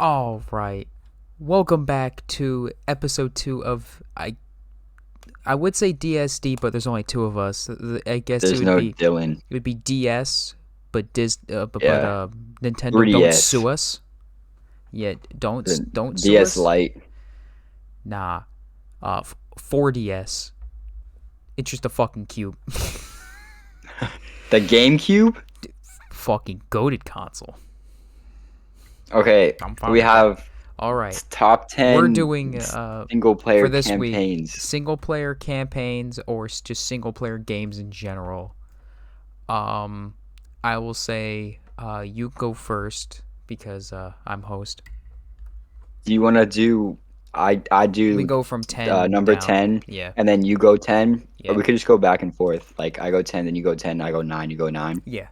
All right. Welcome back to episode 2 of I would say DSD, but there's only two of us. I guess There's no Dylan. it would be DS, but Yeah. Nintendo don't 3DS. sue us. Yeah, The don't sue DS us. Lite. Nah. 4DS. It's just a fucking cube. The GameCube? Fucking goated console. Okay, I'm fine we with that. have All right. top 10 We're doing single player for this week campaigns. single player campaigns or just single player games in general. I will say you go first because I'm host. Do you want to do I do We go from 10 number down. 10 Yeah. and then you go 10 Yeah. or we could just go back and forth. Like I go 10 then you go 10, I go 9, you go 9. Yeah.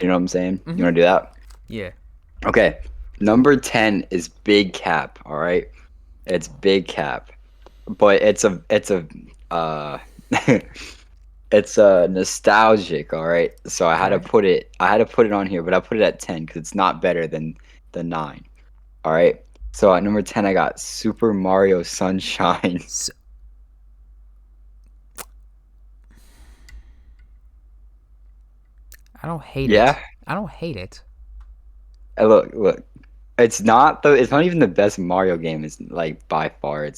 You know what I'm saying? Mhm. You want to do that? Yeah. Okay. Number 10 is Big Cap, all right? It's Big Cap. But it's a it's nostalgic, all right? So I had to Okay. put it on here, but I put it at 10 cuz it's not better than the 9. All right? So at number 10 I got Super Mario Sunshine. So, I don't hate Yeah? it. I don't hate it. Look. It's not even the best Mario game is like by far.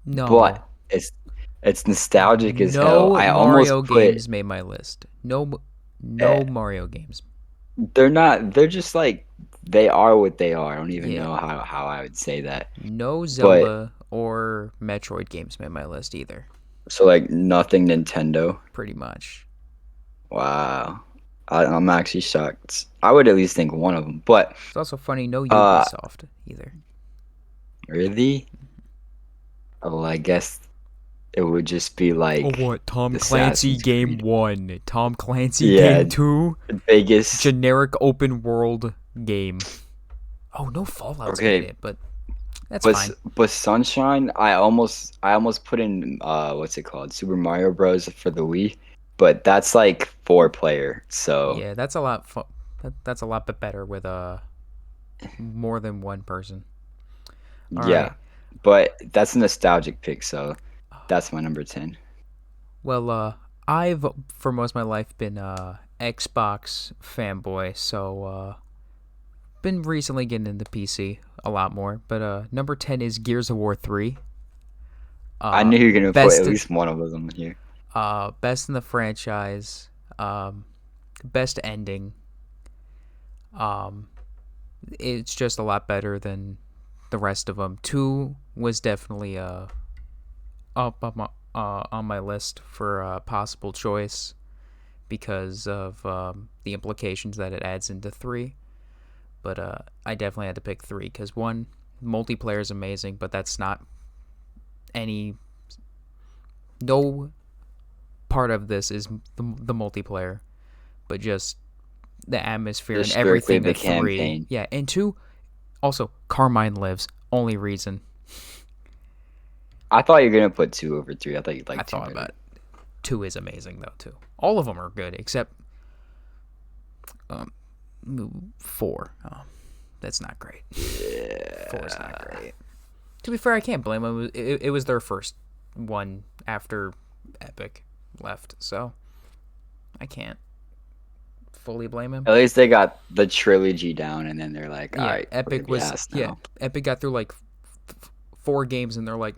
No. But it's nostalgic as hell. No I almost Mario put games made my list. No eh, Mario games. they're just like they are what they are. I don't even Yeah. know how I would say that. No But Zelda or Metroid games made my list either. so like nothing Nintendo. Pretty much. Wow. I'm actually shocked. I would at least think one of them. But It's also funny, no uh Ubisoft either. really? Oh, I guess it would just be Oh, like what? Tom Clancy Assassin's Game Creed. 1. Tom Clancy Yeah, Game 2. Vegas. Generic open world game. Oh, no Fallout's made Okay, it, but that's but fine. but Sunshine, I almost put in what's it called? Super Mario Bros. For the Wii, but that's like 4 player. So Yeah, that's a lot that's a lot bit better with more than one person. All yeah, right. but that's a nostalgic pick. So that's my number 10. Well, I've for most of my life been Xbox fanboy, so been recently getting into PC a lot more. But number 10 is Gears of War 3. I knew you were gonna put Best at least one of them here. best in the franchise. Best ending. Um, it's just a lot better than the rest of them. 2 was definitely up on my list for possible choice because of the implications that it adds into 3. But I definitely had to pick 3 because 1, multiplayer is amazing, but that's not no part of this is the multiplayer, but just the atmosphere Just and strictly everything the of 3. campaign. Yeah, and 2, also Carmine Lives. Only reason I thought you were gonna put 2 over 3. I thought you'd I like 2 thought better. about it. 2 is amazing though too. All of them are good except 4. That's not great. 4 is not great. To be fair, I can't blame them. It was their first one after Epic left, so I can't fully blame him. At least they got the trilogy down, and then they're like, all Yeah, right, we're Epic was gas now. Epic got through like 4 games and they're like,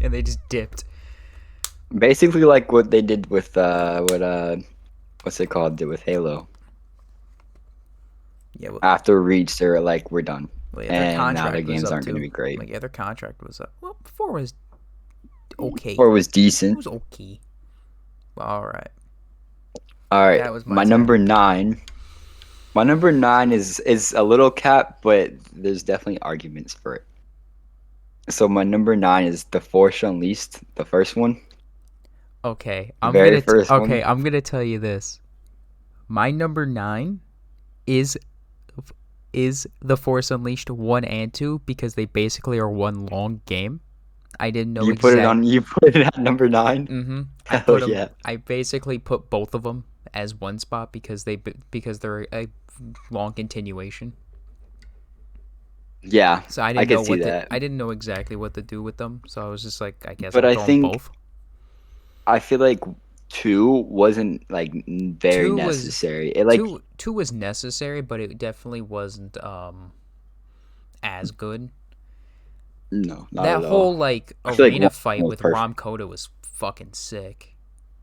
and they just dipped. Basically, like what they did with what's it called? Did with Halo. Yeah, well, After Reach, they're like, we're done, their and now their contract was games up aren't going to too. be great. Like, yeah, their contract was up. Well, 4 was okay. Or was It decent. was okay. Well, all right. All right, That was my my 10. number 9. My number 9 is a little cap, but there's definitely arguments for it. So my number 9 is The Force Unleashed, the first one, Okay, the very first one. I'm gonna tell you this. My number 9 is The Force Unleashed 1 and 2 because they basically are one long game. I didn't know You put it at number 9. Mm-hmm. Hell yeah. I basically put both of them as one spot because they're a long continuation. Yeah, So I I didn't could know see what to. that. I didn't know exactly what to do with them. So I was just like, I guess But I'll I throw them think both. I feel like two wasn't like very Two was necessary. It like two was necessary, but it definitely wasn't as good. no, not That at all. whole like I feel like arena one fight was with Rom perfect. Coda was fucking sick.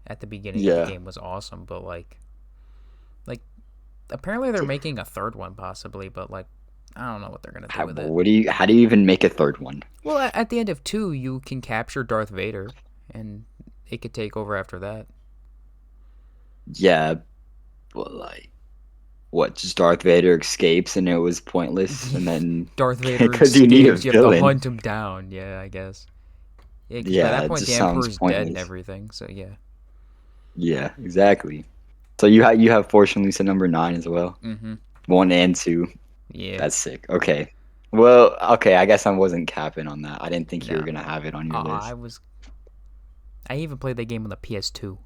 At the beginning of the Yeah. game was awesome, but like apparently they're making a third one possibly, but like I don't know what they're gonna do How, with it. what do you? How do you even make a third one? Well, at the end of 2, you can capture Darth Vader, and it could take over after that. Yeah, but like what? Just Darth Vader escapes and it was pointless, and then Darth Vader because you need a escapes, you have to villain. hunt him down. Yeah, I guess. Yeah, because by Yeah, that it point just the sounds Emperor's dead and pointless. everything. So yeah. Yeah, exactly. So you have fortunately said number nine as well. Mm-hmm. One and two. Yeah. That's sick. Okay. Well, okay. I guess I wasn't capping on that. I didn't think you were No. gonna have it on your I list. was. I even played that game on the PS2.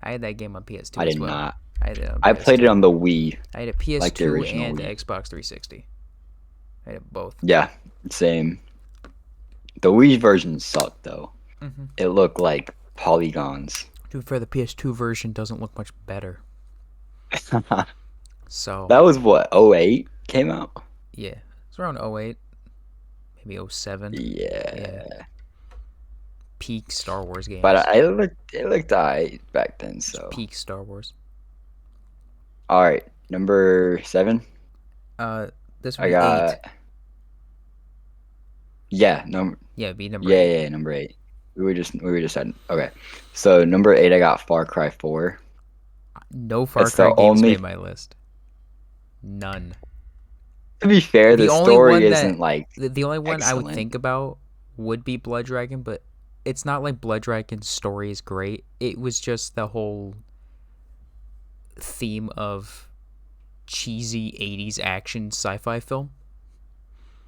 I had that game on I PS2 as did well. not. I had it on I played it PS2. on the Wii, I had a like the PS2 original and Wii. Xbox 360. I had both. Yeah, same. The Wii version sucked though. Mm-hmm. It looked like polygons. To be fair, the PS2 version doesn't look much better. That So was what, '08 came out? yeah, it's around 08, maybe 07. Yeah, Yeah. peak Star Wars But games. it looked alright back then, It's so. peak Star Wars. All right, number seven. Uh, this would I be 8. got yeah, number Yeah, it'd be number yeah, 8. yeah, yeah, number eight. We were just at okay. So number eight, I got Far Cry 4. No Far It's Cry the games only. made my list. None. To be fair, The the only story one that isn't like the only one I would excellent. think about would be Blood Dragon, but it's not like Blood Dragon's story is great. It was just the whole theme of cheesy 80s action sci-fi film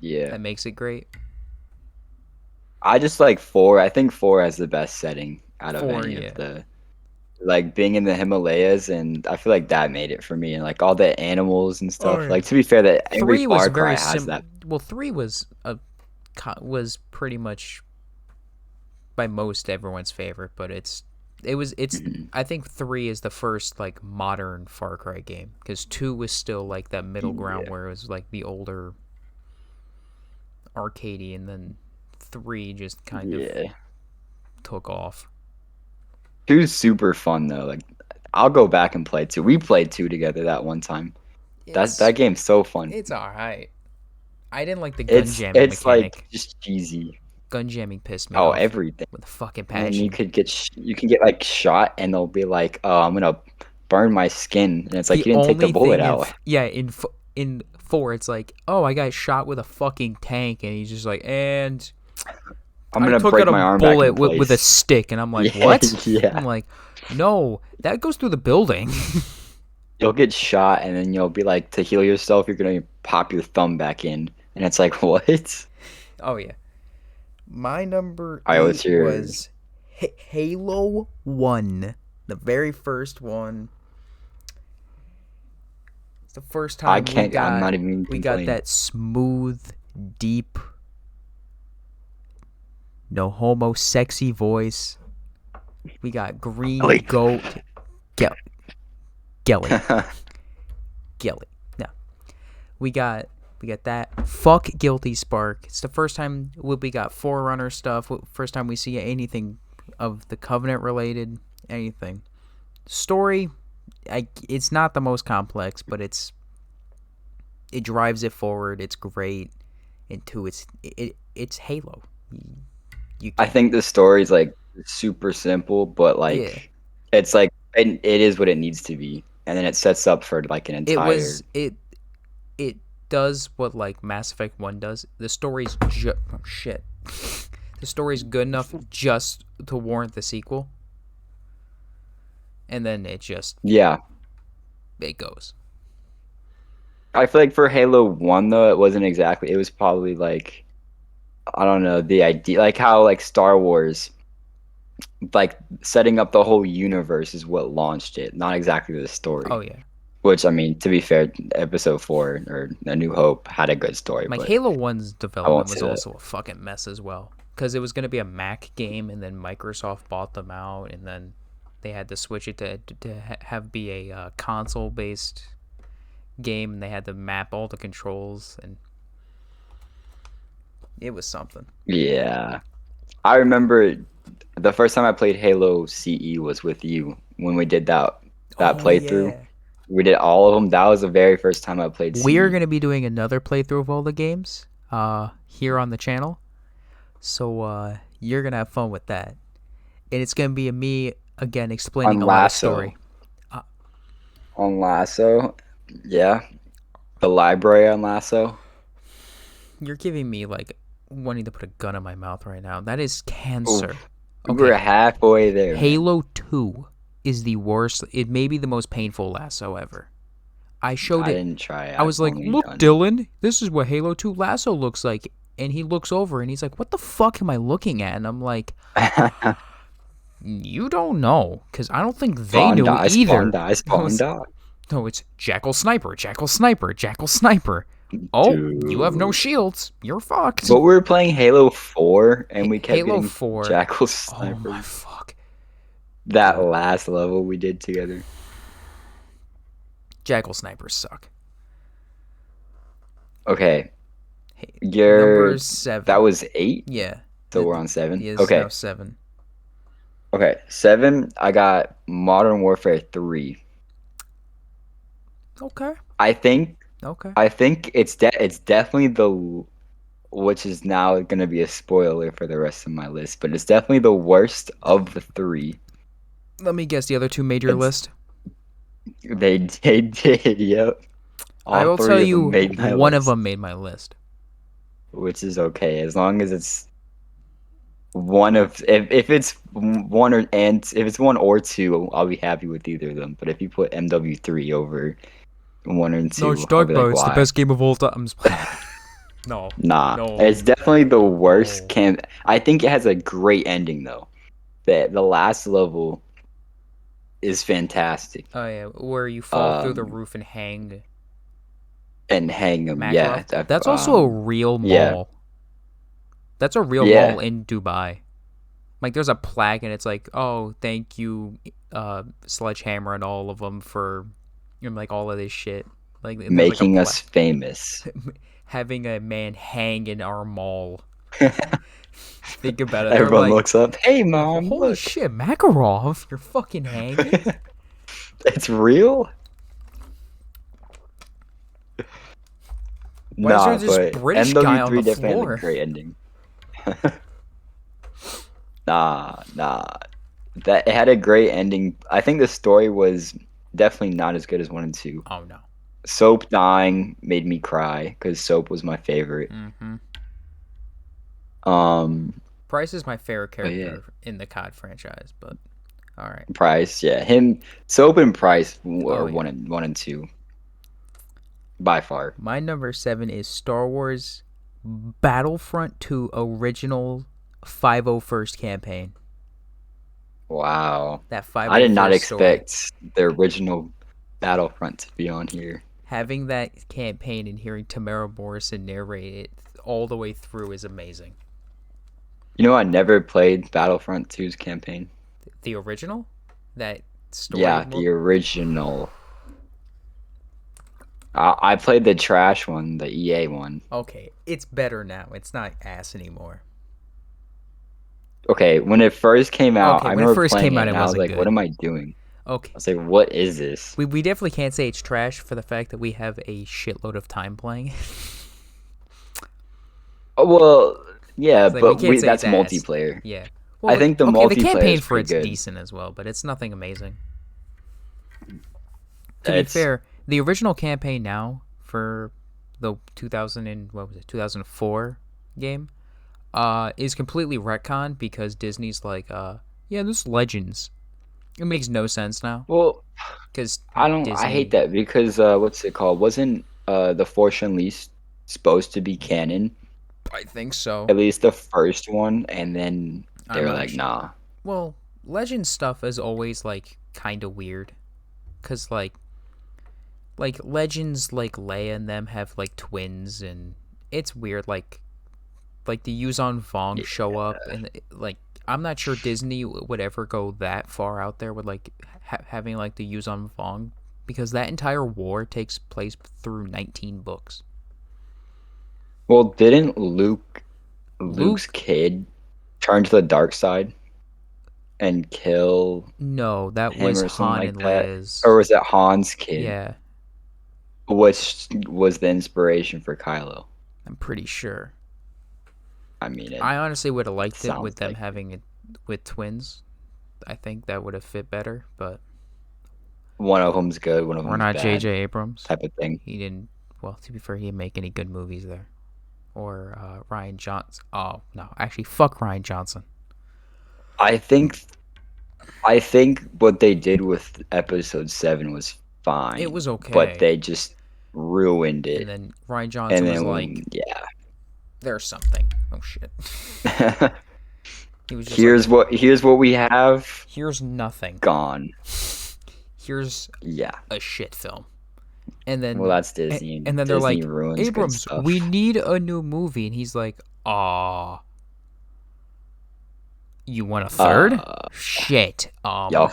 Yeah, that makes it great. I just like four. I think four has the best setting out of 4, any of yeah. the like being in the Himalayas, and I feel like that made it for me, and like all the animals and Oh stuff. yeah. Like to be fair, that every 3 was Far Cry very has that. well, 3 was pretty much by most everyone's favorite, but it's Mhm. I think 3 is the first like modern Far Cry game cuz 2 was still like that middle ground Yeah, where it was like the older arcadey, and then 3 just kind of yeah. took off. Two's super fun though. Like I'll go back and play two. We played two together that one time. That It's game's so fun. it's all right. I didn't like the gun jamming It's like mechanic. just cheesy. Gun jamming pissed me Oh, off everything. with a fucking And then you passion. could get you can get like shot, and they'll be like, "Oh, I'm gonna burn my skin," and it's like The you didn't take the only bullet thing out. in 4 it's like, "Oh, I got shot with a fucking tank," and he's just like, "And I'm I gonna took out break a my arm back bullet in with a place. stick," and I'm like, Yeah, "What?" I'm yeah. like, "No, that goes through the building." You'll get shot, and then you'll be like, to heal yourself, you're gonna pop your thumb back in, and it's like, what? Oh yeah. My number All right, what's 8 your? was Halo 1, the very first one. It's the first I time can't. I'm not even we got complaining. that smooth, deep, no homo, sexy voice. We got Green Wait. Goat, Gel- Gelly, Gelly. No, we got that. Fuck Guilty Spark. It's the first time we got Forerunner stuff. First time we see anything of the Covenant related anything. Story, it's not the most complex, but it drives it forward. It's great. And two, it's Halo. You I can't. think the story's like super simple, but Yeah. it's like it is what it needs to be, and then it sets up for like an It entire. was it does what like Mass Effect 1 does. The story's oh shit. The story's good enough just to warrant the sequel. And then Yeah, it goes. I feel like for Halo 1 though, it wasn't exactly. It was probably like I don't know the idea, like how like Star Wars, like setting up the whole universe is what launched it, not exactly the Oh story. yeah. Which, I mean, to be fair, Episode 4 or A New Hope had a good story, Like but Halo 1's I development won't was say that. also a fucking mess as well. Because it was going to be a Mac game, and then Microsoft bought them out, and then they had to switch it to have be a console-based game, and they had to map all the controls, and it was something. Yeah. I remember the first time I played Halo CE was with you when we did that Oh, playthrough. yeah. We did all of them. That was the very first time I played We're CE. going to be doing another playthrough of all the games here on the channel. So you're going to have fun with that. And it's going to be me, again, explaining On a lot of Lasso. story. On Lasso. Yeah. The library on Lasso. You're giving me, like, wanting to put a gun in my mouth right now. That is cancer. Oof. Okay, We're halfway there, man. Halo 2 is the worst. It may be the most painful lasso ever. I showed I it. didn't try it. I was I've like, only look, done. Dylan, this is what Halo 2 lasso looks like. And he looks over and he's like, what the fuck am I looking at? And I'm like, you don't know. Because I don't think they Spawn knew die, spawn either. die, spawn die. No, it's Jackal Sniper, Jackal Sniper, Jackal Sniper. Oh, you have no Dude. shields. You're fucked. But we were playing Halo 4 and we kept Halo getting 4. Jackal Oh my snipers. fuck. That Dude. last level we did together. Jackal Snipers suck. Okay. Hey, You're number 7. that was 8, Yeah. so we're on 7. He is Okay. now 7. Okay. 7, I got Modern Warfare 3. Okay. I think Okay. it's definitely which is now going to be a spoiler for the rest of my list, but it's definitely the worst of the 3. Let me guess the other two made your It's, list. they did, yep. I All will 3 tell of you them made my one of list, them made my list. which is okay as long as it's one of if it's one if it's 1 or 2, I'll be happy with either of them. But if you put MW3 over 1 and 2, No, it's I'll be like, It's the why? best game of all time. No. Nah, No. it's definitely the worst No. camp. I think it has a great ending though. The last level is fantastic. Oh yeah, where you fall through the Um, roof and hang and hang them, yeah, Makarov. That's also a real yeah, mall. That's a real mall yeah, in Dubai. Like there's a plaque and it's like, oh, thank you, Sledgehammer and all of them for, like all of this shit. Like there's like a making us famous. having a man hang in our mall. Think about it. They're Everyone like, looks up. Hey, mom, holy look. shit, Makarov, you're fucking hanging. It's real? Why is there Nah, this but British guy on MW3 the definitely had floor? a great ending. Nah. That it had a great ending. I think the story was definitely not as good as 1 and 2. Oh no. Soap dying made me cry because Soap was my favorite. Mm-hmm. Um, Price is my favorite but yeah, character in the COD franchise, but all right. Price, yeah, Soap and Price were Oh yeah. 1 and 2 by far. My number 7 is Star Wars Battlefront 2 Original 501st campaign. Wow, That I did not 501st story. expect the original Battlefront to be on here. Having that campaign and hearing Tamara Morrison narrate it all the way through is amazing. You know, I never played Battlefront 2's campaign. The original? That story? Yeah, the original. I played the trash one, the EA one. Okay, it's better now. It's not ass anymore. Okay, when it first came out, Okay, I when it remember first playing came it out, it and I was wasn't like, good. what am I doing? Okay. I was like, what is this? We definitely can't say it's trash for the fact that we have a shitload of time playing. Oh, well, yeah, It's like, we but can't say that's it's ass. multiplayer. Yeah. I think the okay, the multiplayer campaign is for pretty it's good. decent as well, but it's nothing amazing. To be It's fair, the original campaign now for the 2004 game is completely retconned because Disney's like, yeah, this is Legends. It makes no sense now well, because I hate that because what's it called? Wasn't the Force Unleashed supposed to be canon? I think so. At least the first one, and then they I'm were not like, sure. nah. Well, Legends stuff is always like kind of weird, cause like like Legends, like Leia and them have like twins, and it's weird. Like the Yuzon Vong show up, and like I'm not sure Disney would ever go that far out there with like having like the Yuzon Vong, because that entire war takes place through 19 books. Well, didn't Luke's Luke, kid turn to the dark side and kill no, that him was or something Han like and that? Or Leia's. was it Han's kid? Yeah, Which was the inspiration for Kylo? I'm pretty sure. I mean, it I honestly would have liked it sounds with them like having it with twins. I think that would have fit better, but one of them's good, one of we're them's not J.J. bad, Abrams. type of thing. He didn't. Well, to be fair, he didn't make any good movies there. Or Ryan Johnson. Oh no, actually, fuck Ryan Johnson. I think what they did with episode 7 was fine. It was But okay. they just ruined And it. then Ryan And Johnson was then like, yeah. "There's something." Oh shit. He was just here's like, what we have. "Here's nothing. Gone. Here's Yeah. a shit film." And Well, then that's Disney. and then they're Disney like, ruins good "Abrams, stuff. we need a new movie." And he's like, "Ah, you want a third? Shit. Y'all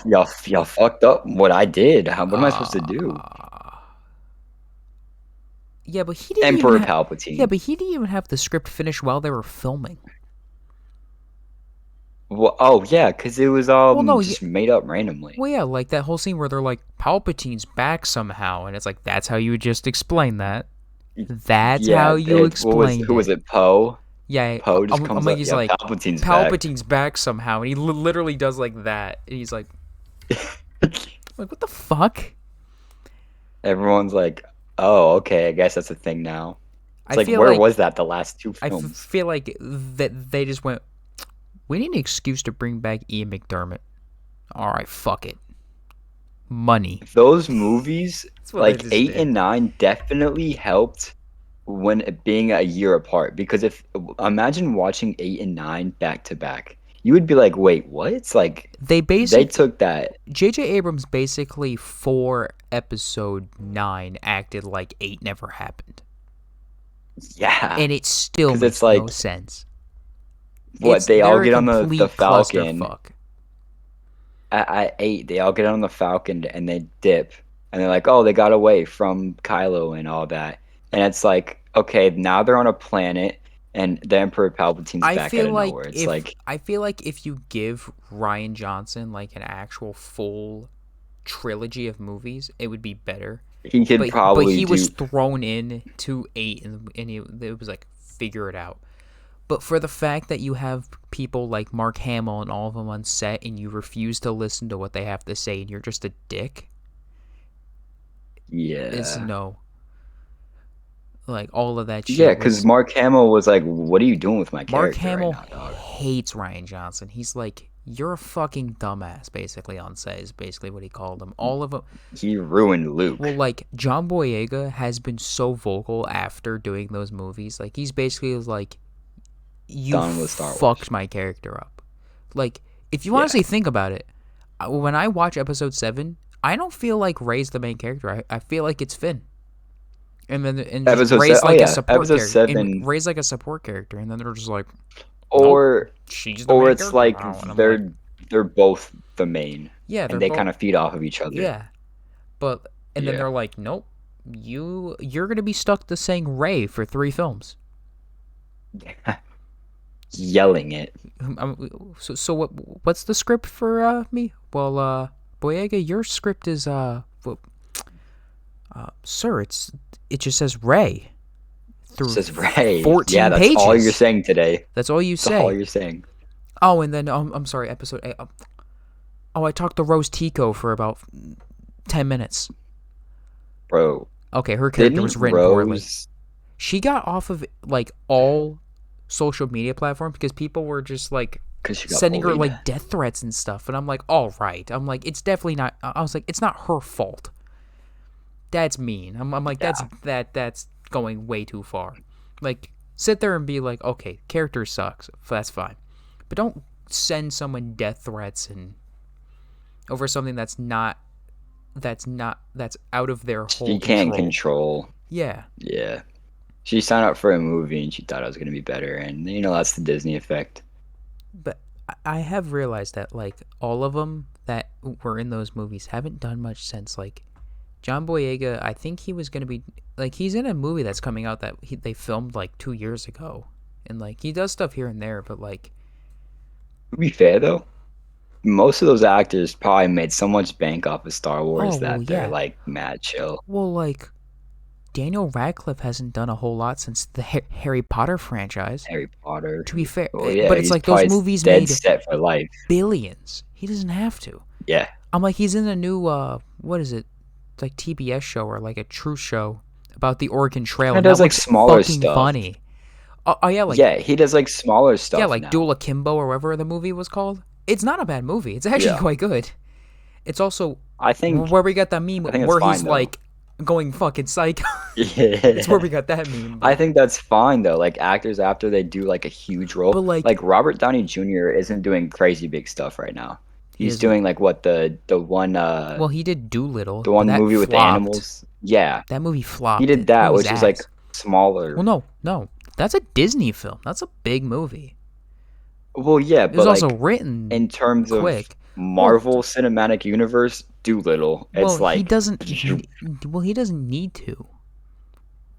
fucked up what I did. What am I supposed to do? Yeah, but he didn't Emperor even Palpatine. Yeah, but he didn't even have the script finished while they were filming. Well, oh yeah, because it was just made up randomly. Well, yeah, like that whole scene where they're like, Palpatine's back somehow, and it's like, that's how you would just explain that. That's how you explained who was it? Poe. Yeah, Poe just I'm comes like, up. he's Yeah, like, Palpatine's back somehow, and he literally does like that, and he's like, what the fuck? Everyone's like, oh, okay, I guess that's a thing now. It's I like, feel where like was that the last two I films? feel like that they just went, we need an excuse to bring back Ian McDermott. All right, fuck it. Money. Those movies, what they like just 8 did. and 9, definitely helped when it being a year apart. Because imagine watching 8 and 9 back to back, you would be like, wait, what? It's like They took that. J.J. Abrams basically for episode 9 acted like 8 never happened. Yeah. And it still makes it's like, no sense. they all get on the Falcon. Clusterfuck. At 8, they all get on the Falcon and they dip. And they're like, oh, they got away from Kylo and all that. And it's like, okay, now they're on a planet and the Emperor Palpatine's back out of nowhere. It's I feel like if you give Ryan Johnson like an actual full trilogy of movies, it would be better. He could probably But he was thrown in to 8 and it was like, figure it out. But for the fact that you have people like Mark Hamill and all of them on set and you refuse to listen to what they have to say and you're just a dick. Yeah. It's no. Like all of that shit. Yeah, because Mark Hamill was like, what are you doing with my character? Mark Hamill right now, dog? hates Ryan Johnson. He's like, you're a fucking dumbass, basically, on set, is basically what he called him. All of them. He ruined Luke. Well, like, John Boyega has been so vocal after doing those movies. Like, he's basically like, you fucked my character up. Like, if you honestly think about it, when I watch episode 7, I don't feel like Rey's the main character. I feel like it's Finn. And then episode Rey's like a support episode character. 7. And Rey's like a support character, and then they're just like, or she's the or main it's character like now. they're both the main. Yeah, and they kind of feed off of each other. Yeah, but then they're like, nope, you're gonna be stuck to saying Rey for 3 films. Yelling it. So what's the script for me? Well, Boyega, your script is sir, it just says Rey. It says Rey. 14 yeah, that's pages. all you're saying today. That's all you say. That's all you're saying. Oh, and then I'm sorry, episode 8. I talked to Rose Tico for about 10 minutes. Bro. Okay, her character was written poorly. She got off of like all social media platforms because people were just like sending her like death threats and stuff, and I'm like, all right. I'm like, it's definitely not. I was like, it's not her fault. That's mean. I'm like, that's going way too far. Like, sit there and be like, okay, character sucks. That's fine, but don't send someone death threats and over something that's not that's out of their whole She can't control. control. Yeah. Yeah. She signed up for a movie and she thought it was gonna be better, and that's the Disney effect. But I have realized that like all of them that were in those movies haven't done much since. Like John Boyega, I think he was gonna be like he's in a movie that's coming out that they filmed like 2 years ago, and like he does stuff here and there, but like To be fair though, most of those actors probably made so much bank off of Star oh Wars well that they're yeah, like mad chill. well like Daniel Radcliffe hasn't done a whole lot since the Harry Potter franchise. Harry Potter. To be fair, Oh yeah, but it's he's like those probably movies dead made set for life. billions. He doesn't have to. Yeah. I'm like he's in a new what is it? It's like TBS show or like a true show about the Oregon Trail, He and that does like looks smaller fucking stuff. funny. Oh yeah, like Yeah, he does like smaller stuff yeah, like now. Duel Akimbo or whatever the movie was called. It's not a bad movie. It's actually Yeah. quite good. It's also I think where we got that meme it's where fine, he's though. like going fucking psycho. Yeah. It's where we got that meme. I But, think that's fine though. Like actors after they do like a huge role, but like Robert Downey Jr. isn't doing crazy big stuff right now. he He's isn't. doing like what the one Well, he did Doolittle. the but one that movie with the flopped. animals. Yeah, That movie flopped. he did that, movie's which is like ass. smaller. Well, no, that's a Disney film. That's a big movie. Well, yeah, It was but also like written in terms of quick. Marvel Cinematic Universe, Doolittle, Well, it's like he doesn't. He doesn't need to.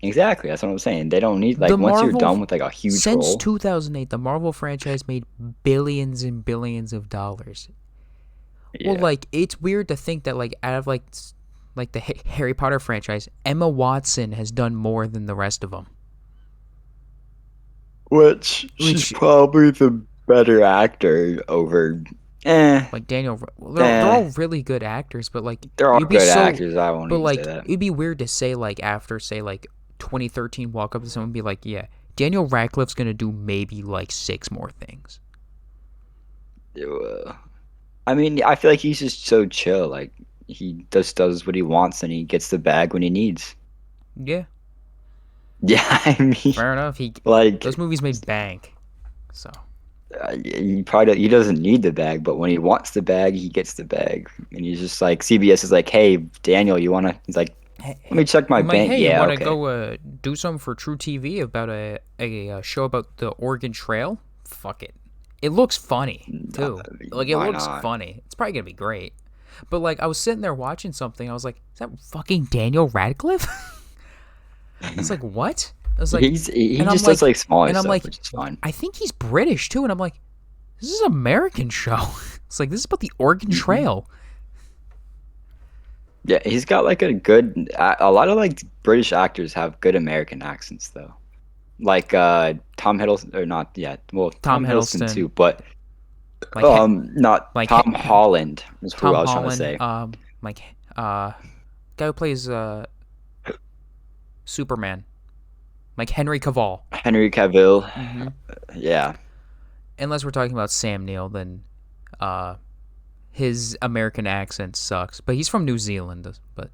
exactly. That's what I'm saying. They don't need like The once you're Marvel done with like a huge Since role. 2008, the Marvel franchise made billions and billions of dollars. Well, Yeah. like it's weird to think that like out of like the Harry Potter franchise, Emma Watson has done more than the rest of them. Which she's probably the better actor over. Like Daniel, they're all really good actors, but like They're all it'd be good so. actors. I won't But even like say that. it'd be weird to say like after say like 2013, walk up to someone and be like, yeah, Daniel Radcliffe's gonna do maybe like 6 more things. I mean, I feel like he's just so chill. Like he just does what he wants and he gets the bag when he needs. Yeah, Yeah, I mean, fair enough. like Those movies made bank, so. he doesn't need the bag, but when he wants the bag, he gets the bag. And he's just like CBS is like, hey, Daniel, you wanna? He's like, let me check my I'm like, bank. hey, you Yeah, want to okay. go do something for True TV about a show about the Oregon Trail? Fuck it. It looks funny too. Like it why looks not? funny. It's probably gonna be great. But like I was sitting there watching something, I was like, is that fucking Daniel Radcliffe? It's like what? I was like, he and I'm just does like smaller and I'm stuff, like, which is fine. I think he's British too, and I'm like, this is an American show. It's like this is about the Oregon Trail. Yeah, he's got like a good. A lot of like British actors have good American accents though. Like Tom Hiddleston or not yet. Well, Tom Tom Hiddleston Hiddleston. too, but Like not like Tom Holland is who Tom I was Holland, trying to say. like guy who plays Superman, like Henry Cavill. Henry Cavill. Mm-hmm. Yeah. Unless we're talking about Sam Neill, then his American accent sucks. But he's from New Zealand. But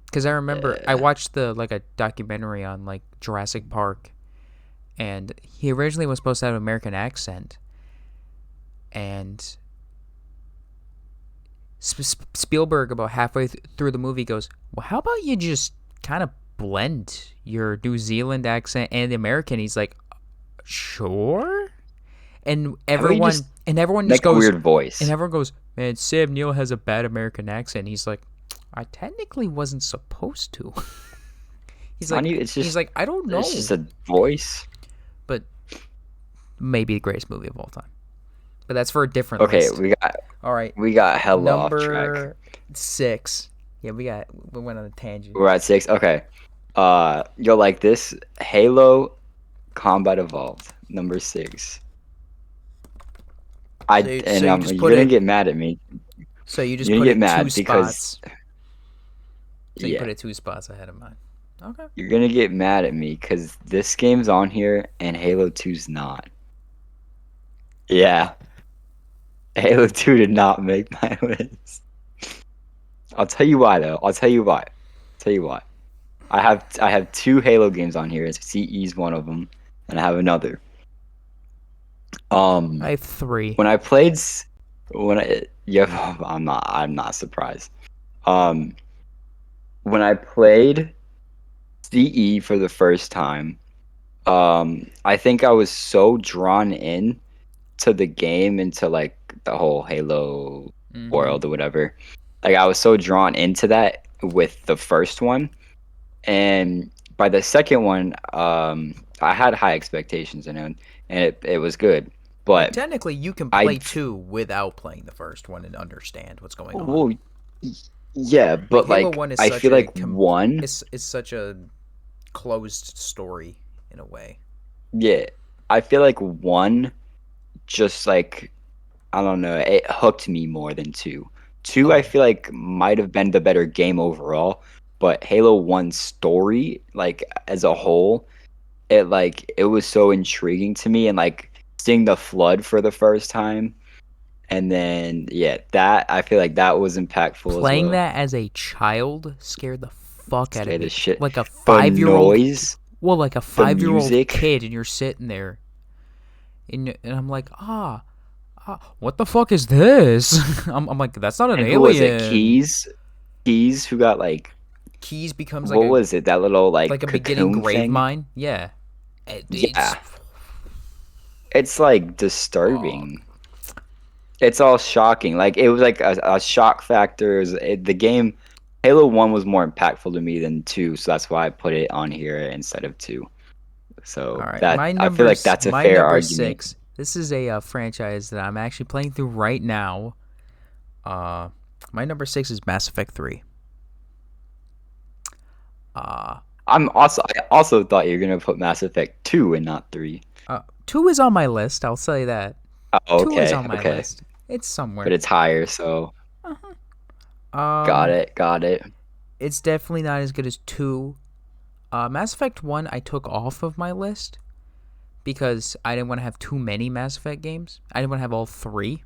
because I remember I watched a documentary on like Jurassic Park, and he originally was supposed to have an American accent, and Spielberg about halfway through the movie goes, well, how about you just kind of blend your New Zealand accent and the American? He's like, sure. And everyone just goes, a weird voice. and everyone goes, man, Sam Neill has a bad American accent. And he's like, I technically wasn't supposed to. He's like, I don't know. It's just a voice. But maybe the greatest movie of all time. But that's for a different Okay, list. All right. we got hella off track. Number 6. Yeah, we went on a tangent. We're at 6. Okay. You'll like this Halo Combat Evolved, number 6. You're gonna get mad at me. So you just You're put gonna it get mad 2 because spots. So you put it 2 spots ahead of mine. Okay. you're gonna get mad at me because this game's on here and Halo 2's not. Yeah. Halo 2 did not make my list. I'll tell you why though. I have 2 Halo games on here. CE's one of them, and I have another. I have 3. I'm not surprised. Um, when I played CE for the first time, I think I was so drawn in to the game, into like the whole Halo Mm-hmm. world or whatever. Like I was so drawn into that with the first one, and by the second one, I had high expectations in it, and it was good. Like, But technically, you can I, play 2 without playing the first one and understand what's going on. well, yeah, Like, but Halo like 1 is I such feel a like one, it's such a closed story in a way. yeah, I feel like one just like, I don't know, it hooked me more than two. Two, I Oh, feel like might have been the better game overall, but Halo 1 story, like as a whole, it was so intriguing to me, and like seeing the flood for the first time, and then yeah, that I feel like that was impactful as playing well. that as a child scared the fuck out of Scared the me. shit. Like a The 5-year-old, noise, well, like a the 5-year-old music, kid, and you're sitting there, and I'm like, what the fuck is this? I'm like, that's not an and who was it? alien. Keys, who got like, Keys becomes what was it? That little like like a beginning cocoon grave thing. mine. Yeah, it's Yeah, it's like fuck. disturbing. It's all shocking. Like it was like a shock factor. The game Halo 1 was more impactful to me than 2, so that's why I put it on here instead of 2. All So right, that I feel like that's a my fair number argument. 6. This is a franchise that I'm actually playing through right now. Uh, my number 6 is Mass Effect 3. Uh, I also thought you were gonna put Mass Effect 2 and not 3. 2 is on my list. I'll say that. Oh, 2 is okay, on my okay. list. It's But somewhere. it's higher, so got Um, it, got it. it's definitely not as good as 2. Mass Effect 1 I took off of my list because I didn't want to have too many Mass Effect games. I didn't want to have all 3.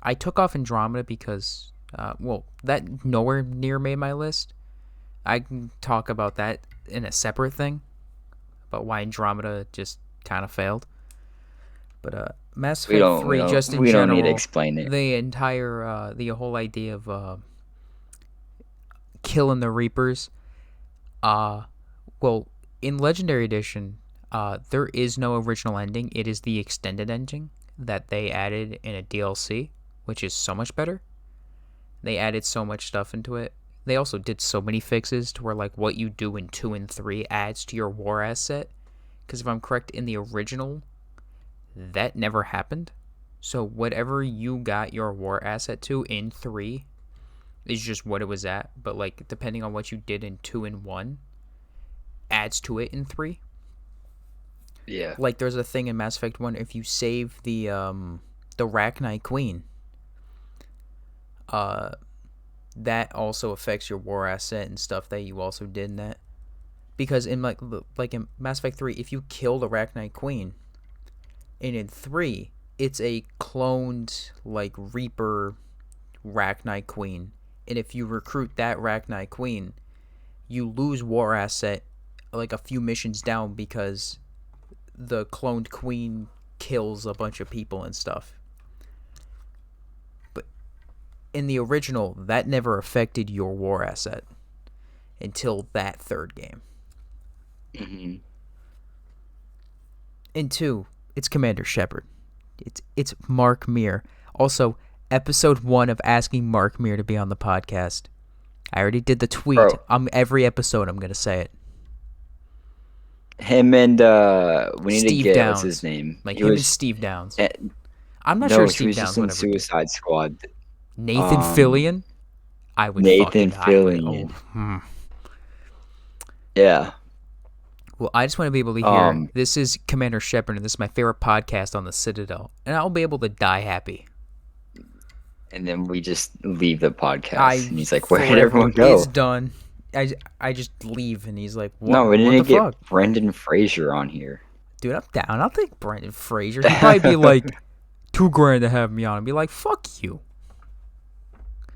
I took off Andromeda because, well, that nowhere near made my list. I can talk about that in a separate thing, about why Andromeda just kind of failed. But Mass We Effect don't we 3, don't just in we don't need to general, explain it. the whole idea of killing the Reapers. Uh, well, in Legendary Edition, there is no original ending. It is the extended ending that they added in a DLC, which is so much better. They added so much stuff into it. They also did so many fixes to where like what you do in 2 and 3 adds to your war asset. Because if I'm correct, in the original, that never happened. So whatever you got your war asset to in 3 is just what it was at. But like depending on what you did in 2 and 1 adds to it in 3. Yeah. Like there's a thing in Mass Effect 1, if you save the Rachni Queen, uh that also affects your war asset and stuff that you also did in that. Because in like in Mass Effect 3, if you kill the Rachni Queen, and in 3, it's a cloned like Reaper Rachni Queen. And if you recruit that Rachni Queen, you lose war asset like a few missions down because the cloned queen kills a bunch of people and stuff. But in the original, that never affected your war asset until that third game. Hmm. In 2, it's Commander Shepard. It's Mark Meer. Also, episode 1 of asking Mark Meer to be on the podcast. I already did the tweet. Bro, Every episode I'm gonna say it. him and we need to Steve get, what's his Downs, name? like He him and was Steve Downs. eh, I'm not sure no, he Steve was just Downs in would ever do Suicide Squad. Nathan Um, Fillion. Nathan I would. Oh, Fillion. Yeah. Well, I just want to be able to hear Um, this is Commander Shepard, and this is my favorite podcast on the Citadel, and I'll be able to die happy. and then we just leave the podcast, I and he's like, "Where did forever. everyone It's go?" done. I just leave, and he's like, No, we What the didn't fuck, get Brendan Fraser on here. dude? I'm down. I'll take Brendan Fraser. He'd probably be like $2,000 to have me on, and be like, fuck you.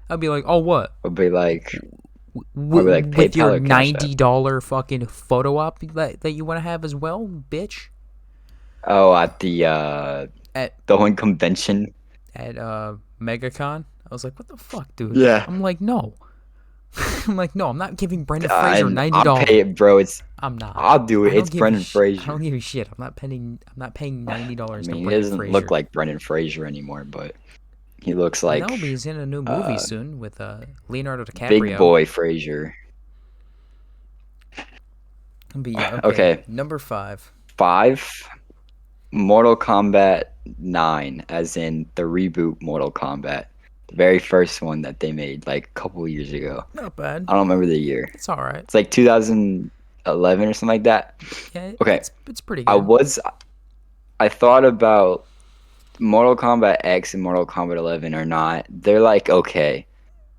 I'd be like, oh what? We'll be like, With your PayPal or Cash App. $90 fucking photo op that you want to have as well, bitch. Oh, at At the one convention. at MegaCon. I was like, what the fuck, dude? Yeah. I'm like, no. I'm like, no, I'm not giving Brendan Fraser And $90. I'll pay it, bro. I'm not. I'll do I it. don't It's give a Brendan I don't Fraser. give a shit. I'm not paying I $90 to mean, he Brendan doesn't look Fraser. like Brendan Fraser anymore, but he looks No, like but he's in a new movie soon with Leonardo Big DiCaprio. Boy Fraser. But yeah, okay. Okay, Number 5. 5. Mortal Kombat 9, as in the reboot Mortal Kombat. The very first one that they made like a couple years ago. Not bad. I don't remember the year. It's all right. It's like 2011 or something like that. Yeah, Okay, it's pretty I good. was I thought about Mortal Kombat X and Mortal Kombat 11 are not. They're like okay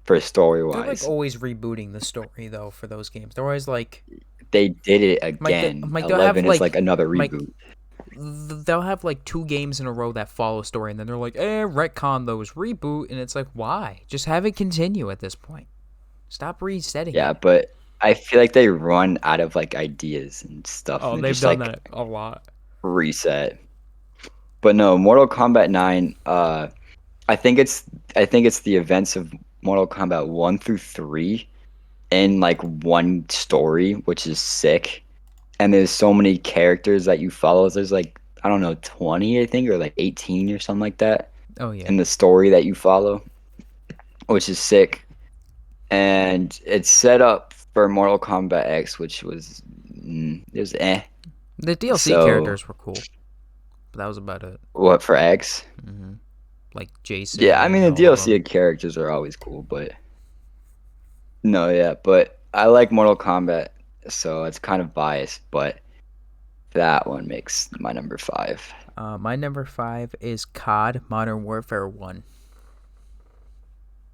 for story They're like wise. always rebooting the story though for those games. They're always like They did it I'm again. like they'll have 11 is like like another I'm like reboot. they'll have like 2 games in a row that follow a story, and then they're like, retcon those, reboot, and it's like, why? Just have it continue at this point. Stop resetting Yeah, it. but I feel like they run out of like ideas and stuff, Oh, and they're they've just done like that a lot. reset. But no, Mortal Kombat 9. I think it's the events of Mortal Kombat 1 through 3 in like one story, which is sick. And there's so many characters that you follow. There's like I don't know 20, I think, or like 18 or something like that Oh yeah. in the story that you follow, which is sick. And it's set up for Mortal Kombat X, which was it was eh. The DLC So characters were cool, but that was about it. what for X? Like Jason Yeah, I mean and the all of DLC them. characters are always cool, but no, yeah, but I like Mortal Kombat, so it's kind of biased, but that one makes my number 5. My number 5 is COD Modern Warfare 1,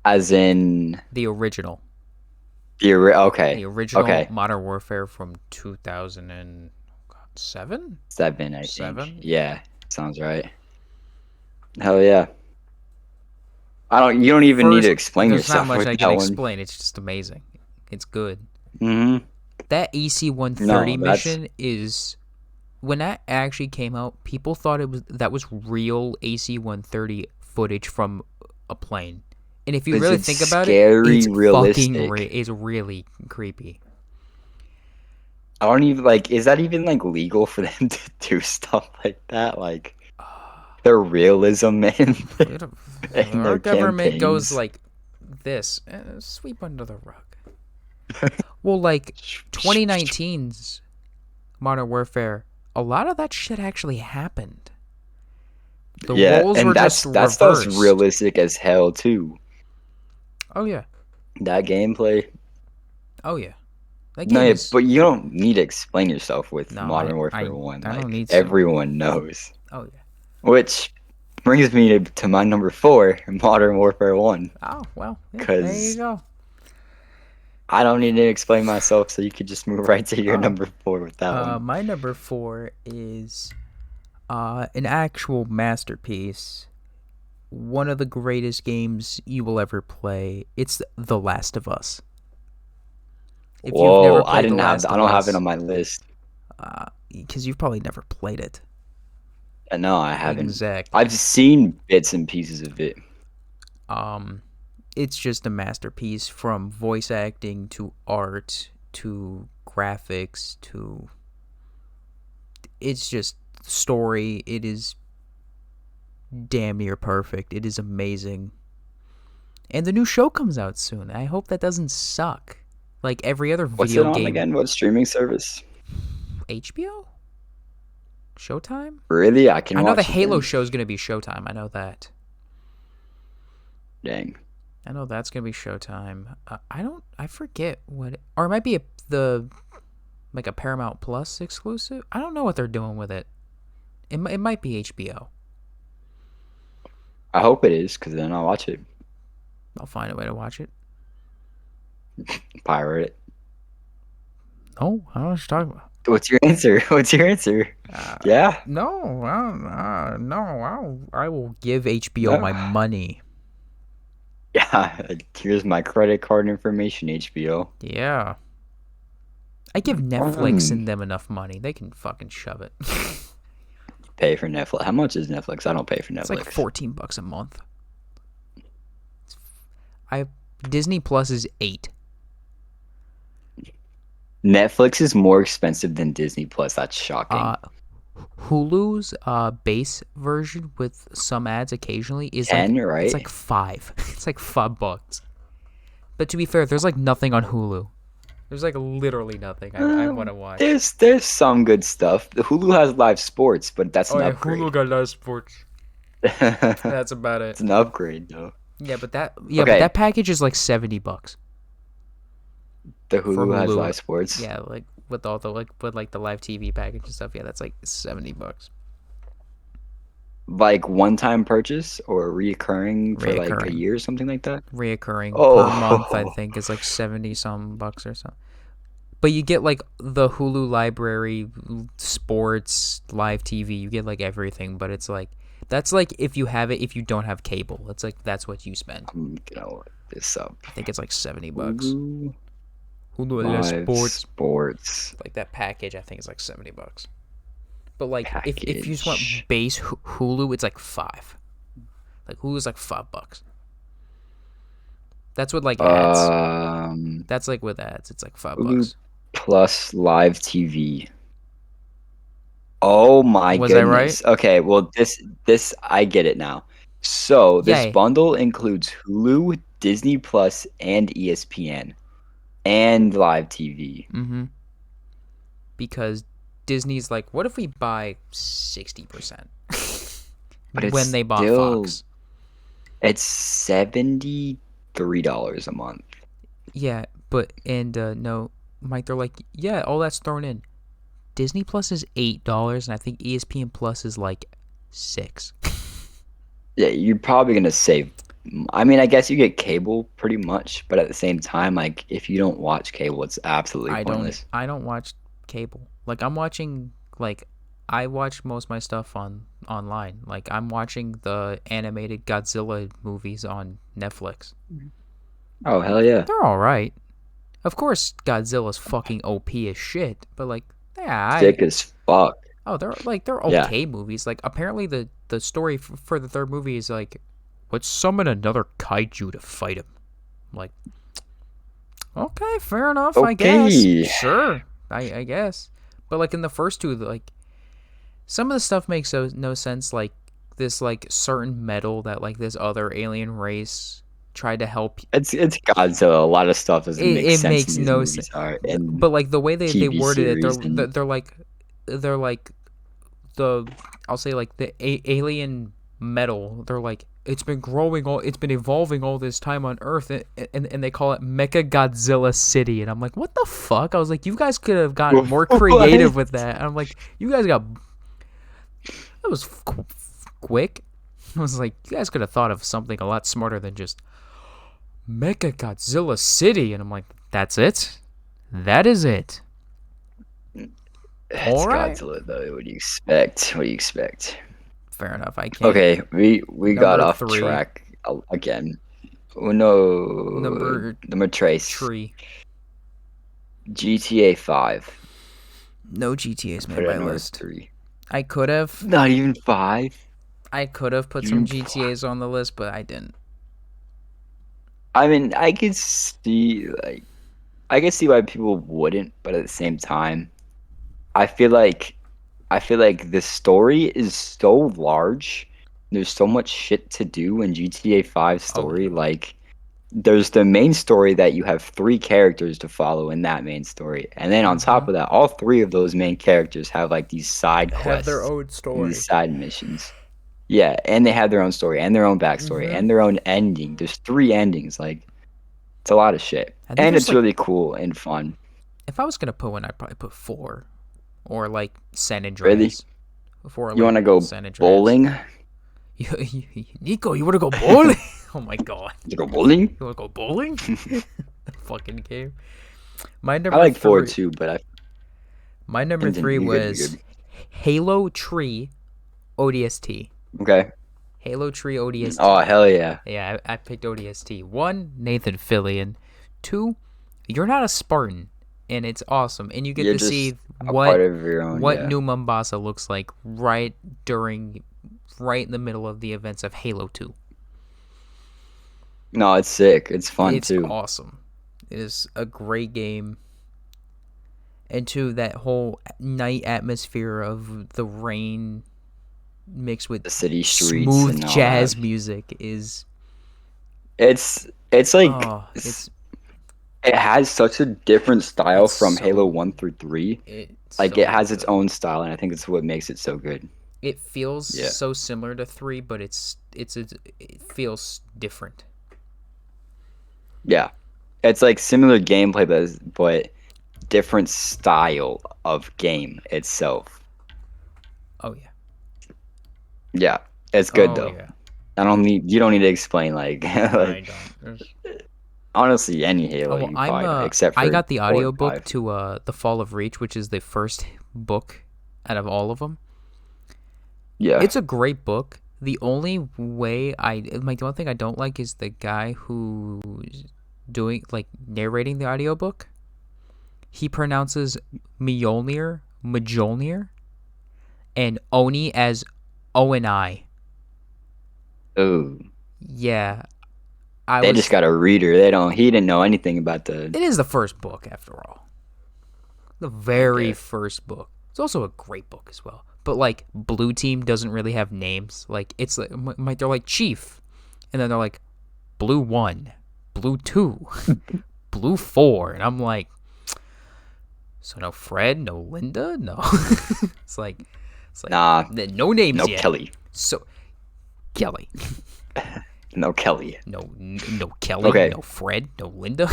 As in the original. okay, The original okay, Modern Warfare from 2007? 7, I think. 7? Yeah, sounds right. Hell yeah. You don't even need to First, explain there's not yourself much with I can that one. explain. It's just amazing. It's good. Mhm. That AC 130 No, that's mission is when that actually came out, people thought that was real AC 130 footage from a plane. And if you is really it think about it, scary it's fucking realistic? it's really creepy. I don't even like is that even like legal for them to do stuff like that? Like their realism in in Our their government goes campaigns. like this, sweep under the rug. Well, like 2019's Modern Warfare, a lot of that shit actually happened. The Yeah, roles and were just that stuff's reversed. realistic as hell too. Oh yeah. That gameplay. Oh yeah. That No, game yeah, is but you don't need to explain yourself with no, I Modern Warfare I 1. I don't Like need to. everyone knows. Oh yeah. Which brings me to my number 4, Modern Warfare 1, Oh well, yeah, there you cuz go. I don't need to explain myself, so you could just move right to your Oh, number 4 with that one. my number 4 is an actual masterpiece. One of the greatest games you will ever play. It's The Last of Us. If you've never Whoa, played The Last I of don't have it Us, on my list. because you've probably never played it. No, I haven't. I've Exactly. seen bits and pieces of it. Um, it's just a masterpiece from voice acting to art to graphics to it's just story. It is damn near perfect. It is amazing. And the new show comes out soon. I hope that doesn't suck. Like every other What's it video on game. again? What streaming service? HBO? Showtime? Really? I can I know the watch it Halo then. show is going to be Showtime. I know that. Dang. I know that's going to be Showtime. I forget what. Or it might be like a Paramount Plus exclusive. I don't know what they're doing with it. It might be HBO. I hope it is, because then I'll watch it. I'll find a way to watch it. Pirate it. No, I don't know what you're talking about. What's your answer? What's your answer? Yeah? No, I will give HBO No? my money. Yeah. Here's my credit card information, HBO. Yeah. I give Netflix and them enough money. They can fucking shove it. Pay for Netflix. How much is Netflix? I don't pay for It's like Netflix. $14 a month. It's Disney Plus is $8. Netflix is more expensive than Disney Plus. That's shocking. Hulu's base version with some ads occasionally is 10, like it's right? like $5. It's like $5. But to be fair, there's like nothing on Hulu. There's like literally nothing I want to watch. There's some good stuff. The Hulu has live sports, but that's an upgrade. Hulu got live sports. That's about it. It's an upgrade though. But Okay. that package is like $70. The For Hulu has Hulu. live sports. Yeah, like with all the with the live TV package and stuff. Yeah, that's like $70. Like one-time purchase or reoccurring for like a Reoccurring. year or something like that. Reoccurring Oh. per month, I think, is like 70 some bucks or so. But you get like the Hulu library, sports, live TV. You get like everything, but it's like that's like if you have it, if you don't have cable, it's like that's what you spend. I'm gonna look this up. I think it's like $70. Hulu Hulu sports. like that package, I think is like $70. But like if you just want Package. base Hulu, it's like $5. Like Hulu's like $5. That's with like ads. That's like with ads. It's like $5. Hulu plus live TV. Oh my Was I goodness. right? Okay, well this I get it now. So this Yay. bundle includes Hulu, Disney Plus, and ESPN, and live TV. Mm-hmm. Because Disney's like, what if we buy 60%? But it's when they bought still- Fox. It's $73 a month. Yeah, but no, Mike, they're like, yeah, all that's thrown in. Disney Plus is $8, and I think ESPN Plus is like $6. Yeah, you're probably gonna save. I mean, I guess you get cable pretty much, but at the same time, like if you don't watch cable, it's absolutely pointless. I don't watch cable. Like I watch most of my stuff online. Like I'm watching the animated Godzilla movies on Netflix. Oh hell yeah! They're all right. Of course, Godzilla's fucking OP as shit, but like, yeah, Sick as fuck. oh, they're Yeah. okay movies. Like apparently the story for the third movie is like, let's summon another kaiju to fight him. I'm like, okay, fair enough. I Okay. guess, sure, I guess. But like in the first two, like some of the stuff makes no sense. Like this like certain metal that like this other alien race tried to help. It's Godzilla. A lot of stuff doesn't make It sense. makes in these no movies, sense. all right, and But like the way they TV worded it, series and- they're like the I'll say like the alien metal. They're like it's been evolving all this time on Earth, and they call it Mecha Godzilla City, and I'm like, what the fuck? I was like, you guys could have gotten more creative with that. And I'm like, you guys that was quick. I was like, you guys could have thought of something a lot smarter than just Mecha Godzilla City, and I'm like, that's it. That is it. It's Alright. Godzilla though. What do you expect? What do you expect? Fair enough. I can't. Okay, we got Number off 3. track again. Oh no. Number trace. Tree. GTA 5. No GTA's Put made it my at number list. 3. I could have. Not even 5. I could have put some GTA's on the list, but I didn't. I mean, I could see why people wouldn't, but at the same time, I feel like the story is so large. There's so much shit to do in GTA 5 story. Like, there's the main story that you have 3 characters to follow in that main story, and then on top of that, all 3 of those main characters have like these side quests, Have their own and story. these side missions. Yeah, and they have their own story and their own backstory and their own ending. There's 3 endings. Like, it's a lot of shit, I think and there's, it's like- really cool and fun. If I was gonna put one, I'd probably put 4, or like San Andreas. Really? 4, You want to go San Andreas. bowling? Nico, you want to go bowling? Oh my god. You go bowling? You want to go bowling? Fucking game. My number I like 4 3 too, but My number Continue, 3 you're good, you're was good. Halo Tree ODST. okay. Halo Tree ODST. Oh hell yeah! Yeah, I picked ODST. 1, Nathan Fillion. 2, you're not a Spartan, and it's awesome. And you get You're to just see a part of your own. what New Mombasa looks like right in the middle of the events of Halo 2. No, it's sick. It's fun It's too. awesome. It is a great game. And to that whole night atmosphere of the rain mixed with The city streets smooth and all that. jazz music is It's like it's it has such a different style from Halo so 1 through 3. it's Like it so has its good. own style, and I think it's what makes it so good. It feels Yeah. so similar to 3, but it feels different. Yeah. It's like similar gameplay, but different style of game itself. Oh yeah. Yeah. It's good Oh though. yeah. You don't need to explain like, I like don't. honestly any Halo Oh, you probably except I for got the 4 and audiobook 5. to The Fall of Reach, which is the first book out of all of them. Yeah. It's a great book. The only way the one thing I don't like is the guy who's doing narrating the audiobook. He pronounces Mjolnir, and Oni as O-N-I. Oh. Yeah, They just got a reader. He didn't know anything about It is the first book, after all. The I very guess. first book. It's also a great book as well. But Blue Team doesn't really have names. It's they're like Chief, and then they're like Blue 1, Blue 2, Blue 4, and I'm like, so no Fred, no Linda, no. it's like Nah. no names No yet. Kelly. So Kelly. No Kelly. No Kelly, Okay. no Fred, no Linda.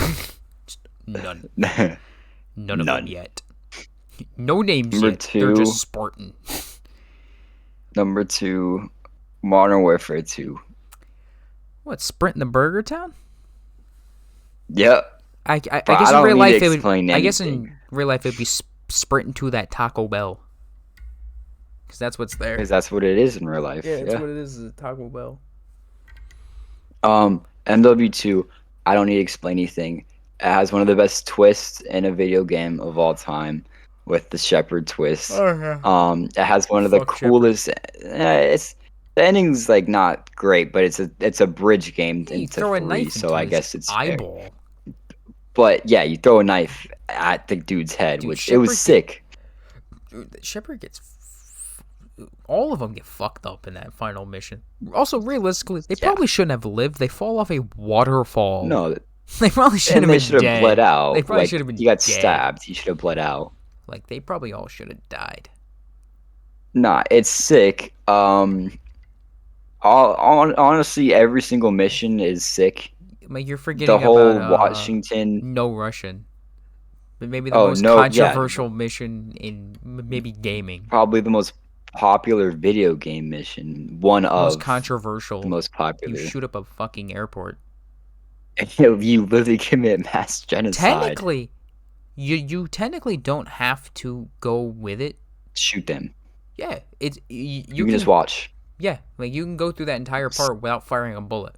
Just none. None of them yet. No names Number yet. They're 2. just Spartan. Number 2, Modern Warfare 2. What, Sprint in the Burger Town? Yep. I But guess I in real don't need life to it would. explain I guess anything. in real life it'd be sprinting to that Taco Bell. Because that's what's there. Because that's what it is in real life. Yeah, that's what it is. A Taco Bell. MW2, I don't need to explain anything. It has one of the best twists in a video game of all time with the Shepard twist. Oh yeah. It has one of the Fuck Shepard. coolest. It's the ending's like not great, but it's a bridge game You into throw a 3, knife so into I his guess it's fair. eyeball. But yeah, you throw a knife at the dude's head, Dude, which it was Shepard sick. Dude, Shepard gets. All of them get fucked up in that final mission. Also, realistically, they probably shouldn't have lived. They fall off a waterfall. No, They probably shouldn't and have they been should dead. have bled out. They probably Like, should have been he got dead. stabbed. He should have bled out. They probably all should have died. Nah, it's sick. Honestly, every single mission is sick. You're forgetting The whole about Washington. No Russian. Maybe the Oh, most no, yeah. controversial mission in maybe gaming. Probably the most popular video game mission. One of Most controversial. the most popular. You shoot up a fucking airport. You literally commit mass genocide. Technically, you technically don't have to go with it. Shoot them. Yeah, you You can just watch. Yeah, you can go through that entire part without firing a bullet.